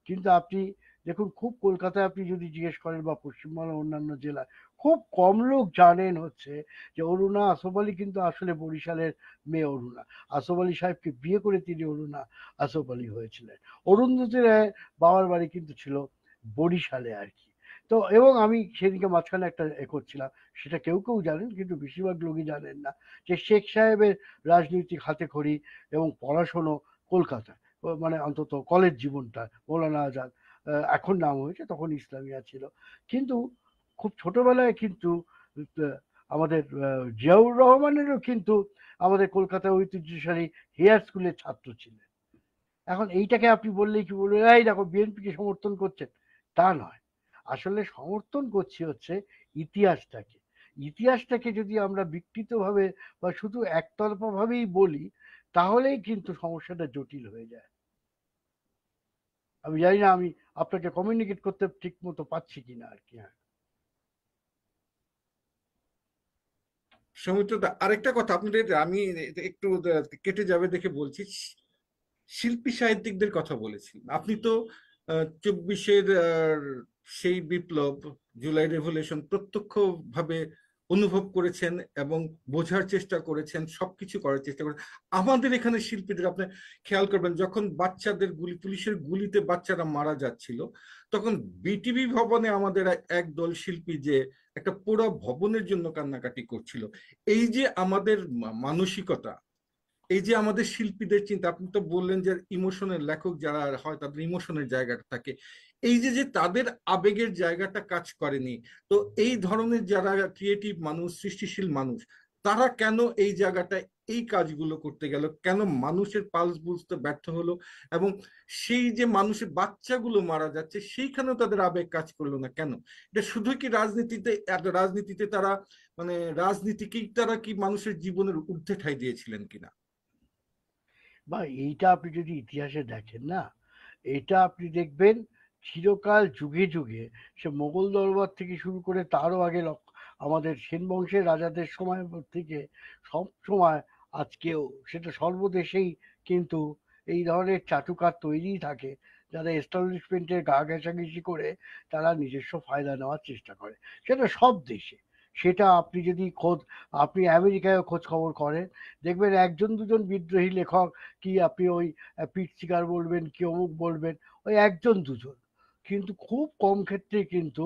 কিন্তু আপনি দেখুন, খুব কলকাতায় আপনি যদি জিজ্ঞেস করেন বা পশ্চিমবাংলার অন্যান্য জেলায়, খুব কম লোক জানেন হচ্ছে যে অরুণা আসফ আলী কিন্তু আসলে বরিশালের মেয়ে অরুণা আসফ আলী সাহেবকে বিয়ে করে তিনি অরুণা আসফ আলী হয়েছিলেন। অরুন্ধতী রায়ের বাবার বাড়ি কিন্তু ছিল বরিশালে আর কি। তো এবং আমি সেদিকে মাঝখানে একটা করছিলাম, সেটা কেউ কেউ জানেন কিন্তু বেশিরভাগ লোকই জানেন না, যে শেখ সাহেবের রাজনৈতিক হাতেখড়ি এবং পড়াশোনা কলকাতায়, মানে অন্তত কলেজ জীবনটা মৌলানা আজাদ, এখন নাম হয়েছে, তখন ইসলামিয়া ছিল। কিন্তু খুব ছোটবেলায় কিন্তু আমাদের জিয়াউর রহমানেরও কিন্তু আমাদের কলকাতার ঐতিহ্যশালী হেয়ার স্কুলের ছাত্র ছিলেন। এখন এইটাকে আপনি বললেই কি বলবেন, এই দেখো বিএনপিকে সমর্থন করছেন, তা নয়। আসলে সমর্থন করছি হচ্ছে ইতিহাসটাকে। ইতিহাসটাকে যদি আমরা বিকৃতভাবে বা শুধু একতরফা ভাবেই বলি, তাহলেই কিন্তু সমস্যাটা জটিল হয়ে যায়। আমি জানি না আমি আপনাকে কমিউনিকেট করতে ঠিক মতো পাচ্ছি কিনা আর কি। হ্যাঁ, সৌমিত্রদা, আরেকটা কথা আপনাদের আমি একটু কেটে যাবে দেখে বলছি। শিল্পী সাহিত্যিকদের কথা বলেছি, আপনি তো 24-এর সেই বিপ্লব, জুলাই রেভলিউশন প্রত্যক্ষভাবে অনুভব করেছেন এবং বোঝার চেষ্টা করেছেন, সবকিছু করার চেষ্টা করেছেন। আমাদের এখানে শিল্পীদের আপনি খেয়াল করবেন, যখন বাচ্চাদের পুলিশের গুলিতে বাচ্চারা মারা যাচ্ছিল, তখন বিটিভি ভবনে আমাদের একদল শিল্পী যে একটা পুরো ভবনের জন্য কান্নাকাটি করছিল। এই যে আমাদের মানসিকতা, এই যে আমাদের শিল্পীদের চিন্তা, আপনি তো বললেন যে ইমোশনের লেখক যারা হয় তাদের ইমোশনের জায়গাটা থাকে, এই যে যে তাদের আবেগের জায়গাটা কাজ করেনি। তো এই ধরনের যারা ক্রিয়েটিভ মানুষ, সৃষ্টিশীল মানুষ, তারা কেন এই জায়গাটায় এই কাজগুলো করতে গেল, কেন মানুষের পালস বুঝতে ব্যর্থ হলো, এবং সেই যে মানুষের বাচ্চাগুলো মারা যাচ্ছে সেইখানেও তাদের আবেগ কাজ করলো না কেন? এটা শুধু কি রাজনীতিতে, রাজনীতিতে তারা মানে রাজনীতিকেই তারা কি মানুষের জীবনের ঊর্ধ্বে ঠাঁই দিয়েছিলেন কিনা? বা এইটা আপনি যদি ইতিহাসে দেখেন না, এটা আপনি দেখবেন চিরকাল যুগে যুগে, সে মোগল দরবার থেকে শুরু করে তারও আগে আমাদের সেন বংশের রাজাদের সময় থেকে সব সময় আজকেও সেটা সর্বদেশেই কিন্তু এই ধরনের চাটুকার তৈরিই থাকে, যারা এস্টাবলিশমেন্টের গা ঘেঁষাঘেঁষি করে তারা নিজস্ব ফায়দা নেওয়ার চেষ্টা করে। সেটা সব দেশে। সেটা আপনি যদি আপনি আমেরিকায় খোঁজ খবর করেন, দেখবেন একজন দুজন বিদ্রোহী লেখক, কি আপনি ওই পিট সিগার বলবেন কি অমুক বলবেন, ওই একজন দুজন। কিন্তু খুব কম ক্ষেত্রে কিন্তু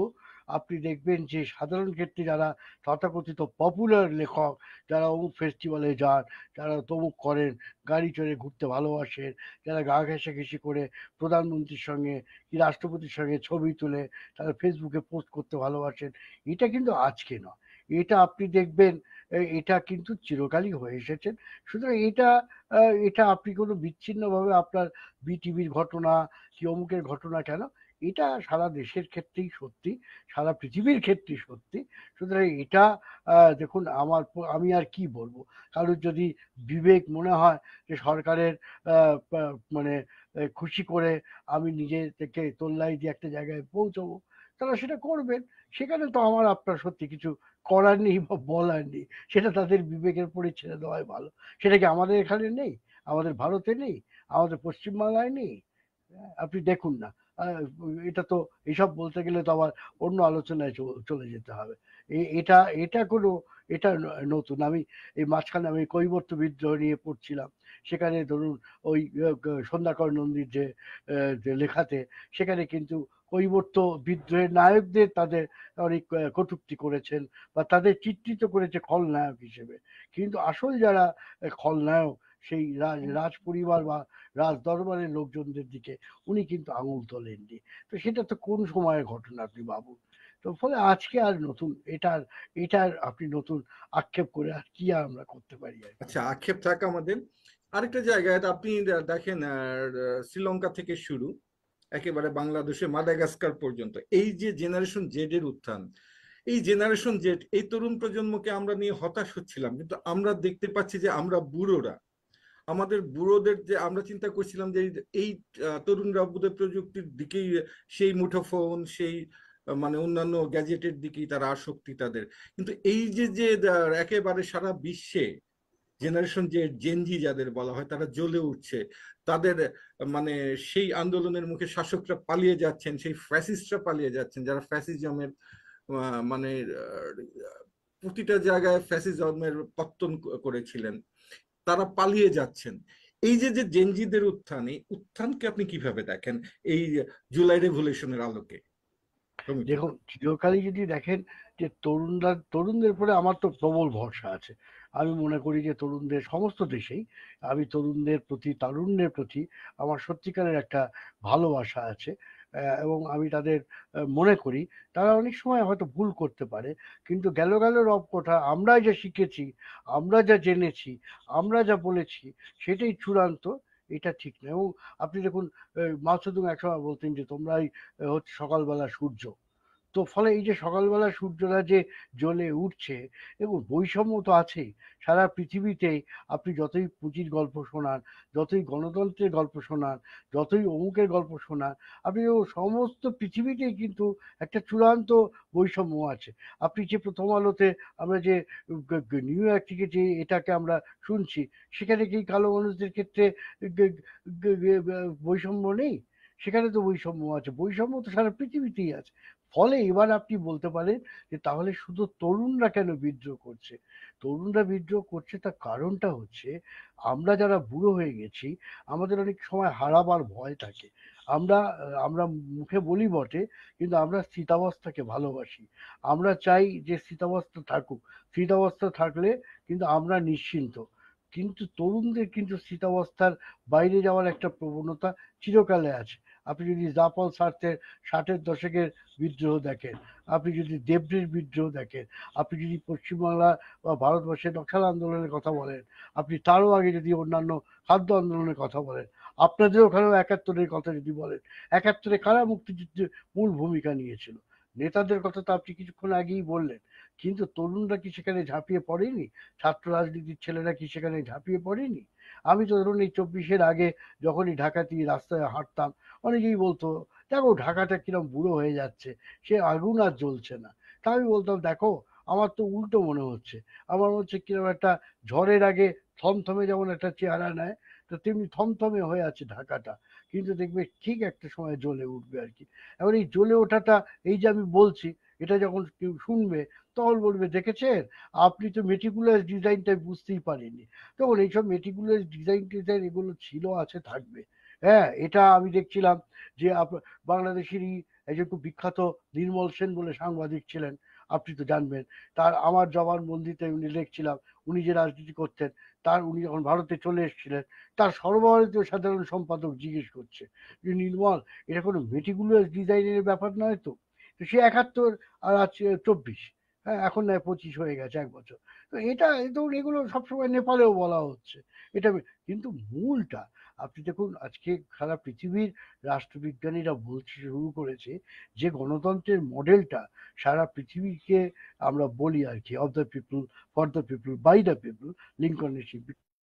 আপনি দেখবেন যে সাধারণ ক্ষেত্রে যারা তথাকথিত পপুলার লেখক, যারা অমুক ফেস্টিভ্যালে যান, যারা তমুক করেন, গাড়ি চড়ে ঘুরতে ভালোবাসেন, যারা গা ঘেঁষাঘেঁষি করে প্রধানমন্ত্রীর সঙ্গে কি রাষ্ট্রপতির সঙ্গে ছবি তুলে তারা ফেসবুকে পোস্ট করতে ভালোবাসেন, এটা কিন্তু আজকে নয়। এটা আপনি দেখবেন, এটা কিন্তু চিরকালই হয়ে এসেছেন। সুতরাং এটা আপনি কোনো বিচ্ছিন্নভাবে আপনার বিটিভির ঘটনা কি অমুকের ঘটনা কেন, এটা সারা দেশের ক্ষেত্রেই সত্যি, সারা পৃথিবীর ক্ষেত্রেই সত্যি। সুতরাং এটা দেখুন, আমি আর কি বলবো। কারোর যদি বিবেক মনে হয় যে সরকারের মানে খুশি করে আমি নিজে থেকে তোল্লাই দিয়ে একটা জায়গায় পৌঁছবো, তারা সেটা করবেন। সেখানে তো আমার আপনার সত্যি কিছু করার নেই বা বলার নেই। সেটা তাদের বিবেকের উপরে ছেড়ে দেওয়াই ভালো। সেটা কি আমাদের এখানে নেই? আমাদের ভারতে নেই? আমাদের পশ্চিমবাংলায় নেই? আপনি দেখুন না, আহ, এটা তো এইসব বলতে গেলে তো আবার অন্য আলোচনায় চলে যেতে হবে। এটা এটা কোনো এটা নতুন। আমি এই মাঝখানে আমি কৈবর্ত বিদ্রোহ নিয়ে পড়ছিলাম, সেখানে ধরুন ওই সন্ধ্যাকর নন্দীর যে লেখাতে, সেখানে কিন্তু কৈবর্ত বিদ্রোহের নায়কদের তাদের অনেক কটূক্তি করেছেন বা তাদের চিত্রিত করেছে খলনায়ক হিসেবে, কিন্তু আসল যারা খলনায়ক সেই রাজ পরিবার বা রাজ দরবারের লোকজনদের দিকে উনি কিন্তু আঙুল তোলেননি। তো সেটা তো কোন সময়ের ঘটনা আপনি ভাবুন। তো ফলে আজকে আর নতুন এটার আপনি নতুন আক্ষেপ করে আর কি আর আমরা করতে পারি আর কি। আচ্ছা, আক্ষেপ থাক আমাদের। আরেকটা জায়গায় আপনি দেখেন, শ্রীলঙ্কা থেকে শুরু একেবারে বাংলাদেশে মাদাগাস্কার পর্যন্ত এই যে জেনারেশন জেড এর উত্থান, এই জেনারেশন জেড এই তরুণ প্রজন্মকে আমরা নিয়ে হতাশ হচ্ছিলাম, কিন্তু আমরা দেখতে পাচ্ছি যে আমরা বুড়োরা, আমাদের বুড়োদের যে আমরা চিন্তা করছিলাম যে এই তরুণরা বোধহয় প্রযুক্তির দিকেই, সেই মুঠোফোন, সেই মানে অন্যান্য গ্যাজেটের দিকেই তারা আসক্তি তাদের। কিন্তু এই যে যে একেবারে সারা বিশ্বে জেনারেশন যে জেনজি যাদের বলা হয় তারা জ্বলে উঠছে, তাদের মানে সেই আন্দোলনের মুখে শাসকরা পালিয়ে যাচ্ছেন, সেই ফ্যাসিস্টরা পালিয়ে যাচ্ছেন, যারা ফ্যাসিজমের মানে প্রতিটা জায়গায় ফ্যাসিজমের পত্তন করেছিলেন, তারা পালিয়ে যাচ্ছেন। এই যে যে জেনজিদের উত্থান, এই উত্থানকে আপনি কিভাবে দেখেন এই জুলাই রেভলিউশনের আলোকে? রমিত। দেখুন, চিরকালই যদি দেখেন যে তরুণদের উপরে আমার তো প্রবল ভরসা আছে। আমি মনে করি যে তরুণদের সমস্ত দেশেই আমি তরুণদের প্রতি, তারুণ্যের প্রতি আমার সত্যিকারের একটা ভালোবাসা আছে। এবং আমি তাদের মনে করি তারা অনেক সময় হয়তো ভুল করতে পারে, কিন্তু গেল গেল রব কথা, আমরা যা শিখেছি, আমরা যা জেনেছি, আমরা যা বলেছি সেটাই চূড়ান্ত, এটা ঠিক না। এবং আপনি দেখুন, মাও সেতুং একসময় বলতেন যে তোমরাই হচ্ছে সকালবেলা সূর্য। তো ফলে এই যে সকালবেলা সূর্যটা যে জ্বলে উঠছে, এবং বৈষম্য তো আছেই সারা পৃথিবীতে। আপনি যতই পুঁজির গল্প শোনান, যতই গণতন্ত্রের গল্প শোনান, যতই অমুকের গল্প শোনান, আপনি ও সমস্ত পৃথিবীতেই কিন্তু একটা চূড়ান্ত বৈষম্য আছে। আপনি যে প্রথম আলোতে আমরা যে নিউ ইয়র্ক থেকে যে এটাকে আমরা শুনছি, সেখানে কি কালো মানুষদের ক্ষেত্রে বৈষম্য নেই? সেখানে তো বৈষম্য আছে, বৈষম্য তো সারা পৃথিবীতেই আছে। ফলে এবার আপনি বলতে পারেন যে তাহলে শুধু তরুণরা কেন বিদ্রোহ করছে? তরুণরা বিদ্রোহ করছে তার কারণটা হচ্ছে, আমরা যারা বুড়ো হয়ে গেছি, আমাদের অনেক সময় হারাবার ভয় থাকে। আমরা মুখে বলি বটে, কিন্তু আমরা স্থিতাবস্থাকে ভালোবাসি। আমরা চাই যে স্থিতাবস্থা থাকুক, স্থিতাবস্থা থাকলে কিন্তু আমরা নিশ্চিন্ত। কিন্তু তরুণদের কিন্তু স্থিতাবস্থার বাইরে যাওয়ার একটা প্রবণতা চিরকালে আছে। আপনি যদি জাপাল সার্থের 60-এর দশকের বিদ্রোহ দেখেন, আপনি যদি দেবরির বিদ্রোহ দেখেন, আপনি যদি পশ্চিমবাংলা বা ভারতবর্ষের নকশাল আন্দোলনের কথা বলেন, আপনি তারও আগে যদি অন্যান্য খাদ্য আন্দোলনের কথা বলেন, আপনাদের ওখানেও 71-এর কথা যদি বলেন, 71-এ কারা মুক্তিযুদ্ধে মূল ভূমিকা নিয়েছিল? নেতাদের কথা তো আপনি কিছুক্ষণ আগেই বললেন। কিন্তু তরুণরা কি সেখানে ঝাঁপিয়ে পড়েনি? ছাত্র রাজনীতির ছেলেরা কি সেখানে ঝাঁপিয়ে পড়েনি? আমি তো ধরুন এই 24-এর আগে যখনই ঢাকা দিয়ে রাস্তায় হাঁটতাম, অনেকেই বলতো দেখো ঢাকাটা কিরম বুড়ো হয়ে যাচ্ছে, সে আগুন আর জ্বলছে না। তা আমি বলতাম দেখো, আমার তো উল্টো মনে হচ্ছে। আমার মনে হচ্ছে কিরম একটা ঝড়ের আগে থমথমে যেমন একটা চেহারা নেয়, তো তেমনি থমথমে হয়ে আছে ঢাকাটা। কিন্তু দেখবে ঠিক একটা সময় জ্বলে উঠবে আর কি। এবার এই জ্বলে ওঠাটা, এই যে আমি বলছি, এটা যখন কেউ শুনবে তখন বলবে দেখেছেন, আপনি তো মেটিকুলাস ডিজাইনটা বুঝতেই পারেননি। তখন এইসব মেটিকুলাস ডিজাইন টিজাইন এগুলো ছিল, আছে, থাকবে। হ্যাঁ, এটা আমি দেখছিলাম যে বাংলাদেশেরই একজন খুব বিখ্যাত নির্মল সেন বলে সাংবাদিক ছিলেন, আপনি তো জানবেন। তার আমার জবানবন্দিতে উনি লিখছিলাম, উনি যে রাজনীতি করতেন, উনি যখন ভারতে চলে এসেছিলেন, তার সর্বভারতীয় সাধারণ সম্পাদক জিজ্ঞেস করছে যে নির্মল, এটা কোনো মেটিকুলাস ডিজাইনের ব্যাপার নয় তো? তো সে 71 আর আছে 24, হ্যাঁ এখন নয় 25 হয়ে গেছে, 1 বছর। তো এটা ধরুন এগুলো সবসময় নেপালেও বলা হচ্ছে এটা, কিন্তু মূলটা আপনি দেখুন আজকে সারা পৃথিবীর রাষ্ট্রবিজ্ঞানীরা বলতে শুরু করেছে যে গণতন্ত্রের মডেলটা সারা পৃথিবীকে আমরা বলি আর কি, of the people, for the people, by the people, লিঙ্কনের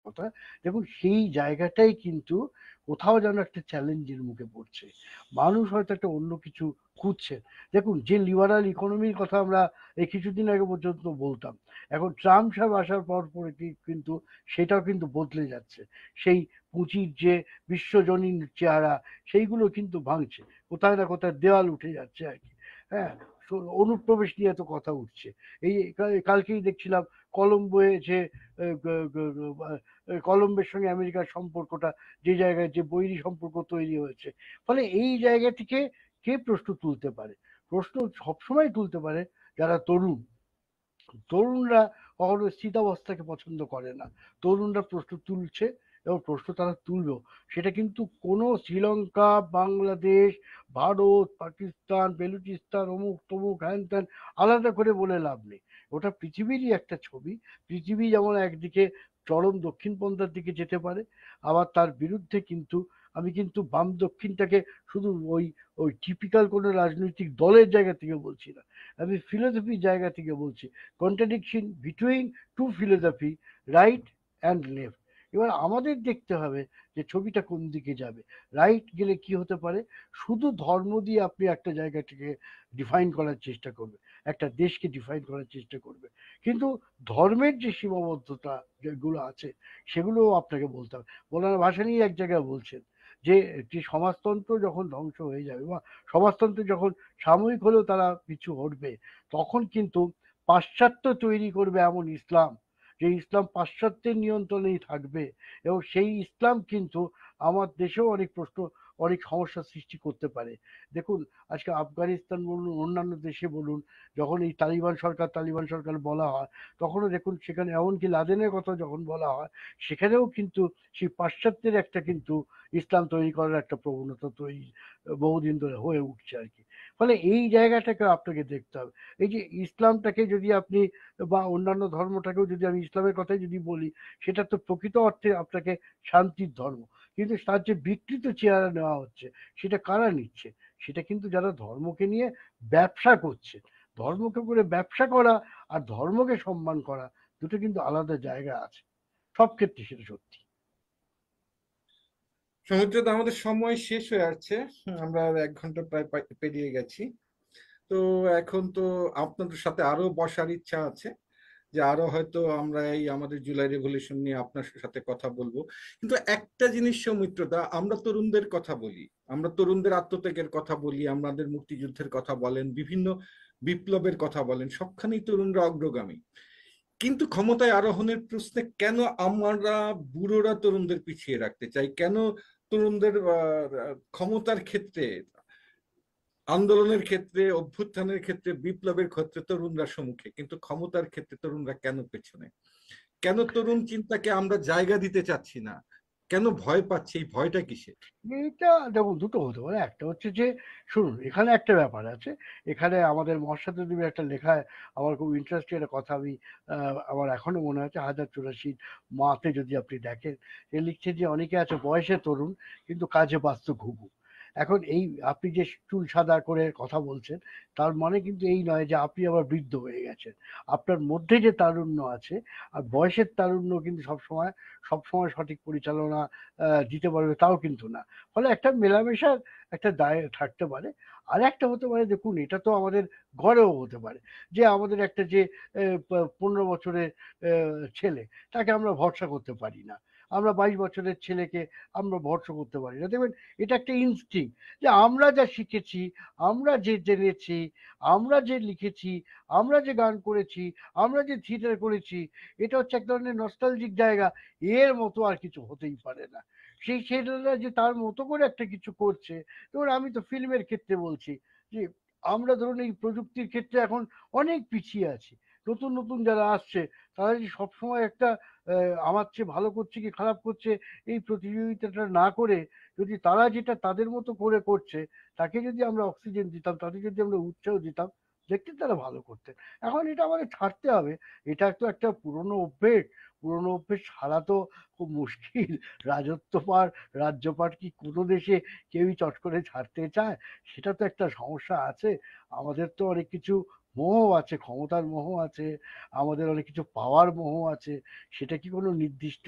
কথা। দেখুন সেই জায়গাটাই কিন্তু কোথাও যেন একটা চ্যালেঞ্জের মুখে পড়ছে। মানুষ হয়তো একটা অন্য কিছু খুঁজছে। দেখুন যে লিবারাল ইকোনমির কথা আমরা এই কিছুদিন আগে পর্যন্ত বলতাম, এখন ট্রাম্প সাহেব আসার পর পরে কিন্তু সেটাও কিন্তু বদলে যাচ্ছে। সেই পুঁজির যে বিশ্বজনীন চেহারা সেইগুলো কিন্তু ভাঙছে, কোথায় না কোথায় দেওয়াল উঠে যাচ্ছে আর কি। হ্যাঁ, অনুপ্রবেশ নিয়ে এত কথা উঠছে। এই কালকেই দেখছিলাম কলম্বোয় যে কলম্বের সঙ্গে আমেরিকার সম্পর্কটা যে জায়গায় যে বৈরী সম্পর্ক তৈরি হয়েছে, ফলে এই জায়গাটিকে কে প্রশ্ন তুলতে পারে? প্রশ্ন সবসময় তুলতে পারে যারা তরুণ। তরুণরা কখনো স্থিতাবস্থাকে পছন্দ করে না। তরুণরা প্রশ্ন তুলছে এবং প্রশ্ন তারা তুলবেও। সেটা কিন্তু কোনো শ্রীলঙ্কা, বাংলাদেশ, ভারত, পাকিস্তান, বেলুচিস্তান, অমুক তমুক হ্যান ত্যান আলাদা করে বলে লাভ নেই। ওটা পৃথিবীরই একটা ছবি। পৃথিবী যেমন একদিকে চরম দক্ষিণপন্থার দিকে যেতে পারে, আবার তার বিরুদ্ধে কিন্তু আমি কিন্তু বাম দক্ষিণটাকে শুধু ওই ওই টিপিক্যাল কোনো রাজনৈতিক দলের জায়গা থেকে বলছি না। আমি ফিলোসফির জায়গা থেকে বলছি। Contradiction between two philosophy, right and left. এবার আমাদের দেখতে হবে যে ছবিটা কোন দিকে যাবে। রাইট গেলে কি হতে পারে, শুধু ধর্ম দিয়ে আপনি একটা জায়গাটাকে ডিফাইন করার চেষ্টা করবে, একটা দেশকে ডিফাইন করার চেষ্টা করবে, কিন্তু ধর্মের যে সীমাবদ্ধতা যেগুলো আছে সেগুলোও আপনাকে বলতে হবে। মৌলানা ভাসানী এক জায়গায় বলছেন যে যে সমাজতন্ত্র যখন ধ্বংস হয়ে যাবে বা সমাজতন্ত্র যখন সাময়িক হলেও তারা পিছু হটবে, তখন কিন্তু পাশ্চাত্য তৈরি করবে এমন ইসলাম, যে ইসলাম পাশ্চাত্যের নিয়ন্ত্রণেই থাকবে। এবং সেই ইসলাম কিন্তু আমার দেশেও অনেক প্রশ্ন, অনেক সমস্যার সৃষ্টি করতে পারে। দেখুন আজকে আফগানিস্তান বলুন, অন্যান্য দেশে বলুন, যখন এই তালিবান সরকার বলা হয়, তখনও দেখুন সেখানে এমনকি লাদেনের কথা যখন বলা হয়, সেখানেও কিন্তু সেই পাশ্চাত্যের একটা কিন্তু ইসলাম তৈরি করার একটা প্রবণতা তৈরি বহুদিন ধরে হয়ে উঠছে আর কি। ফলে এই জায়গাটাকে আপনাকে দেখতে হবে। এই যে ইসলামটাকে যদি আপনি বা অন্যান্য ধর্মটাকেও যদি আমি ইসলামের কথাই যদি বলি, সেটা তো প্রকৃত অর্থে আপনাকে শান্তির ধর্ম, কিন্তু তার যে বিকৃত চেহারা নেওয়া হচ্ছে, সেটা কারা নিচ্ছে? সেটা কিন্তু যারা ধর্মকে নিয়ে ব্যবসা করছে। ধর্মকে করে ব্যবসা করা আর ধর্মকে সম্মান করা দুটো কিন্তু আলাদা জায়গা আছে, সব ক্ষেত্রে সেটা সত্যি। সমুদ্রদা, আমাদের সময় শেষ হয়ে আসছে। আমরা আর 1 ঘন্টা প্রায় পেরিয়ে গেছি। তো এখন তো আপনাদের সাথে আরো বসার ইচ্ছা আছে, যে আরো হয়তো আমরা এই আমাদের জুলাই রেভলিউশন নিয়ে আপনার সাথে কথা বলবো। কিন্তু একটা জিনিস সৌমিত্রদা, আমরা তরুণদের কথা বলি, আমরা তরুণদের আত্মত্যাগের কথা বলি, আমাদের মুক্তিযুদ্ধের কথা বলেন, বিভিন্ন বিপ্লবের কথা বলেন, সবখানেই তরুণরা অগ্রগামী। কিন্তু ক্ষমতায় আরোহণের প্রশ্নে কেন আমরা বুড়োরা তরুণদের পিছিয়ে রাখতে চাই? কেন তরুণদের ক্ষমতার ক্ষেত্রে, আন্দোলনের ক্ষেত্রে, অভ্যুত্থানের ক্ষেত্রে, বিপ্লবের ক্ষেত্রে তরুণরা সম্মুখে, কিন্তু ক্ষমতার ক্ষেত্রে তরুণরা কেন পেছনে? কেন তরুণ চিন্তাকে আমরা জায়গা দিতে চাচ্ছি না? কেন ভয় পাচ্ছি? এই ভয়টা কিসের? এটা দেখুন দুটো হতে পারে। একটা হচ্ছে যে শুনুন, এখানে একটা ব্যাপার আছে। এখানে আমাদের মহাশ্বেতা দেবীর একটা লেখায় আমার খুব ইন্টারেস্টিং একটা কথা আমি আমার এখনো মনে আছে, 1084 মাতে যদি আপনি দেখেন, সে লিখছে যে অনেকে আছে বয়সে তরুণ কিন্তু কাজে বাস্তু ঘুঘু। এখন এই আপনি যে চুল সাদা করে কথা বলছেন, তার মানে কিন্তু এই নয় যে আপনি আবার বৃদ্ধ হয়ে গেছেন। আপনার মধ্যে যে তারুণ্য আছে, আর বয়সের তারুণ্য কিন্তু সবসময় সঠিক পরিচালনা দিতে পারবে তাও কিন্তু না। ফলে একটা মেলামেশার একটা দায় থাকতে পারে। আর একটা হতে পারে, দেখুন এটা তো আমাদের ঘরেও হতে পারে, যে আমাদের একটা যে 15 বছরের ছেলে, তাকে আমরা ভরসা করতে পারি না। আমরা 22 বছরের ছেলেকে আমরা ভরসা করতে পারি না। দেখবেন এটা একটা ইনস্টিং, যে আমরা যা শিখেছি, আমরা যে জেনেছি, আমরা যে লিখেছি, আমরা যে গান করেছি, আমরা যে থিয়েটার করেছি, এটা হচ্ছে এক ধরনের নস্টালজিক জায়গা। এর মতো আর কিছু হতেই পারে না। সেই ছেলেরা যে তার মতো করে একটা কিছু করছে। ধরুন আমি তো ফিল্মের ক্ষেত্রে বলছি যে আমরা ধরুন এই প্রযুক্তির ক্ষেত্রে এখন অনেক পিছিয়ে আছি। নতুন নতুন যারা আসছে, তারা যে সবসময় একটা আমার চেয়ে ভালো করছে কি খারাপ করছে এই প্রতিযোগিতাটা না করে, যদি তারা যেটা তাদের মতো করে করছে, তাকে যদি আমরা অক্সিজেন দিতাম, তাদের যদি আমরা উৎসাহ দিতাম, দেখতে তারা ভালো করতেন। এখন এটা আমাদের ছাড়তে হবে। এটা তো একটা পুরনো অভ্যেস। পুরনো অভ্যেস ছাড়া তো খুব মুশকিল। রাজত্বপাট, রাজ্যপাট কি কোনো দেশে কেউই চট করে ছাড়তে চায়? সেটা তো একটা সমস্যা আছে। আমাদের তো অনেক কিছু মোহ আছে, ক্ষমতার মোহ আছে, আমাদের অনেক কিছু পাওয়ার মোহ আছে, সেটা কি কোনো নির্দিষ্ট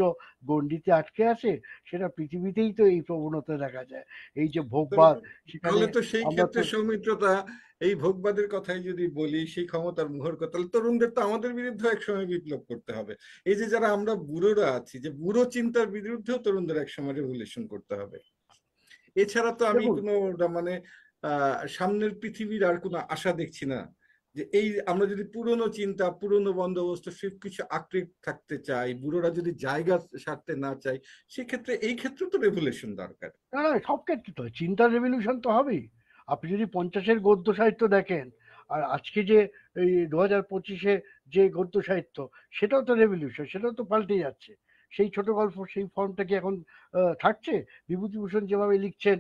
গণ্ডিতে আটকে আছে? সেটা পৃথিবীতেই তো এই প্রবণতা দেখা যায়। এই যে ভোগবাদ, সেখানে তাহলে তো সেই আমরা তো ক্ষেত্রে সৌমিত্রতা, এই ভোগবাদের কথাই যদি বলি, সেই ক্ষমতার মোহর কথা, তাহলে তরুণদের তো আমাদের বিরুদ্ধে একসময় বিপ্লব করতে হবে। এই যে যারা আমরা বুড়োরা আছি, যে বুড়ো চিন্তার বিরুদ্ধেও তরুণদের একসময় রেভলিউশন করতে হবে। এছাড়া তো আমি দেখুন, কোনো মানে সামনের পৃথিবীর আর কোনো আশা দেখছি না। যে এই আমরা যদি পুরনো চিন্তা, পুরনো বন্দোবস্ত সবকিছু আঁকড়ে থাকতে চাই, বুড়োরা যদি জায়গা ছাড়তে না চাই, সেক্ষেত্রে এই ক্ষেত্রে তো রেভলিউশন দরকার। না না, সব ক্ষেত্রে তো চিন্তার রেভলিউশন তো হবেই। আপনি যদি পঞ্চাশের গদ্য সাহিত্য দেখেন, আর আজকে যে এই 2025-এ যে গদ্য সাহিত্য, সেটাও তো রেভলিউশন, সেটাও তো পাল্টে যাচ্ছে। সেই ছোট গল্প, সেই ফর্মটা কি এখন থাকছে? বিভূতিভূষণ যেভাবে লিখছেন,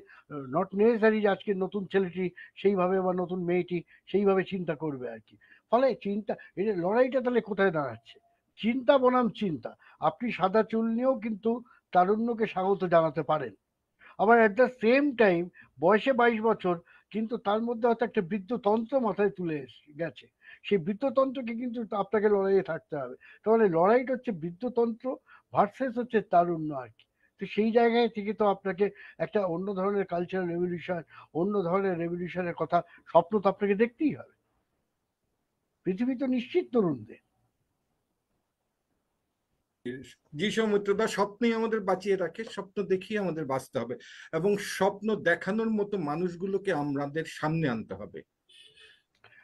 নট নেসেসারি যে আজকে নতুন ছেলেটি সেইভাবে বা নতুন মেয়েটি সেইভাবে চিন্তা করবে আর কি। ফলে চিন্তা, এই যে লড়াইটা তাহলে কোথায় দাঁড়াচ্ছে? চিন্তা বনাম চিন্তা। আপনি সাদা চুল নিয়েও কিন্তু তারুণ্যকে স্বাগত জানাতে পারেন। আবার অ্যাট দ্য সেম টাইম বয়সে 22 বছর, কিন্তু তার মধ্যে হয়তো একটা বৃদ্ধতন্ত্র মাথায় তুলে গেছে। সেই বৃদ্ধতন্ত্রকে কিন্তু আপনাকে লড়াইয়ে থাকতে হবে। তাহলে লড়াইটা হচ্ছে বৃদ্ধতন্ত্র ভার্সেস হচ্ছে তারুণ্য আর কি। তো সেই জায়গায় থেকে তো আপনাকে একটা অন্য ধরনের কালচারাল রেভলিউশন, অন্য ধরনের রেভলিউশনের কথা, স্বপ্ন তো আপনাকে দেখতেই হবে। পৃথিবী তো নিশ্চিত তরুণদের। যে সৌমিত্রতা, স্বপ্নই আমাদের বাঁচিয়ে রাখে, স্বপ্ন দেখিয়ে আমাদের বাঁচতে হবে, এবং স্বপ্ন দেখানোর মতো মানুষগুলোকে আমাদের সামনে আনতে হবে।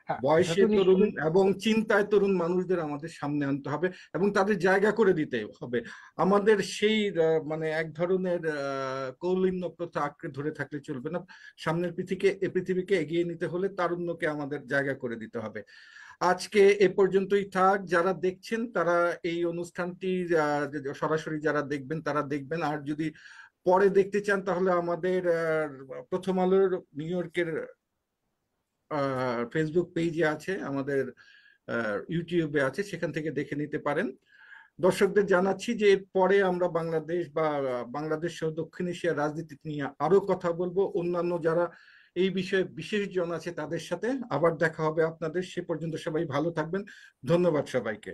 হ্যাঁ, এটা বয়সে তো তরুণ নিশ্চয়ই। এবং চিন্তায় তরুণ মানুষদের আমাদের সামনে আনতে হবে এবং তাদের জায়গা করে দিতে হবে। আমাদের সেই মানে এক ধরনের কৌলিন্য প্রথা আঁকড়ে ধরে থাকলে চলবে না। সামনের পৃথিবীকে এগিয়ে নিতে হলে তারুণ্যকে আমাদের জায়গা করে দিতে হবে। আজকে এ পর্যন্তই থাক। যারা দেখছেন তারা এই অনুষ্ঠানটি সরাসরি যারা দেখবেন তারা দেখবেন, আর যদি পরে দেখতে চান তাহলে আমাদের প্রথম আলোর নিউ ইয়র্কের ফেসবুক পেজে আছে, আমাদের ইউটিউবে আছে, সেখান থেকে দেখে নিতে পারেন। দর্শকদের জানাচ্ছি যে এর পরে আমরা বাংলাদেশ বা বাংলাদেশ সহ দক্ষিণ এশিয়ার রাজনীতি নিয়ে আরো কথা বলবো, অন্যান্য যারা এই বিষয়ে বিশেষজন আছে তাদের সাথে। আবার দেখা হবে আপনাদের, সে পর্যন্ত সবাই ভালো থাকবেন। ধন্যবাদ সবাইকে।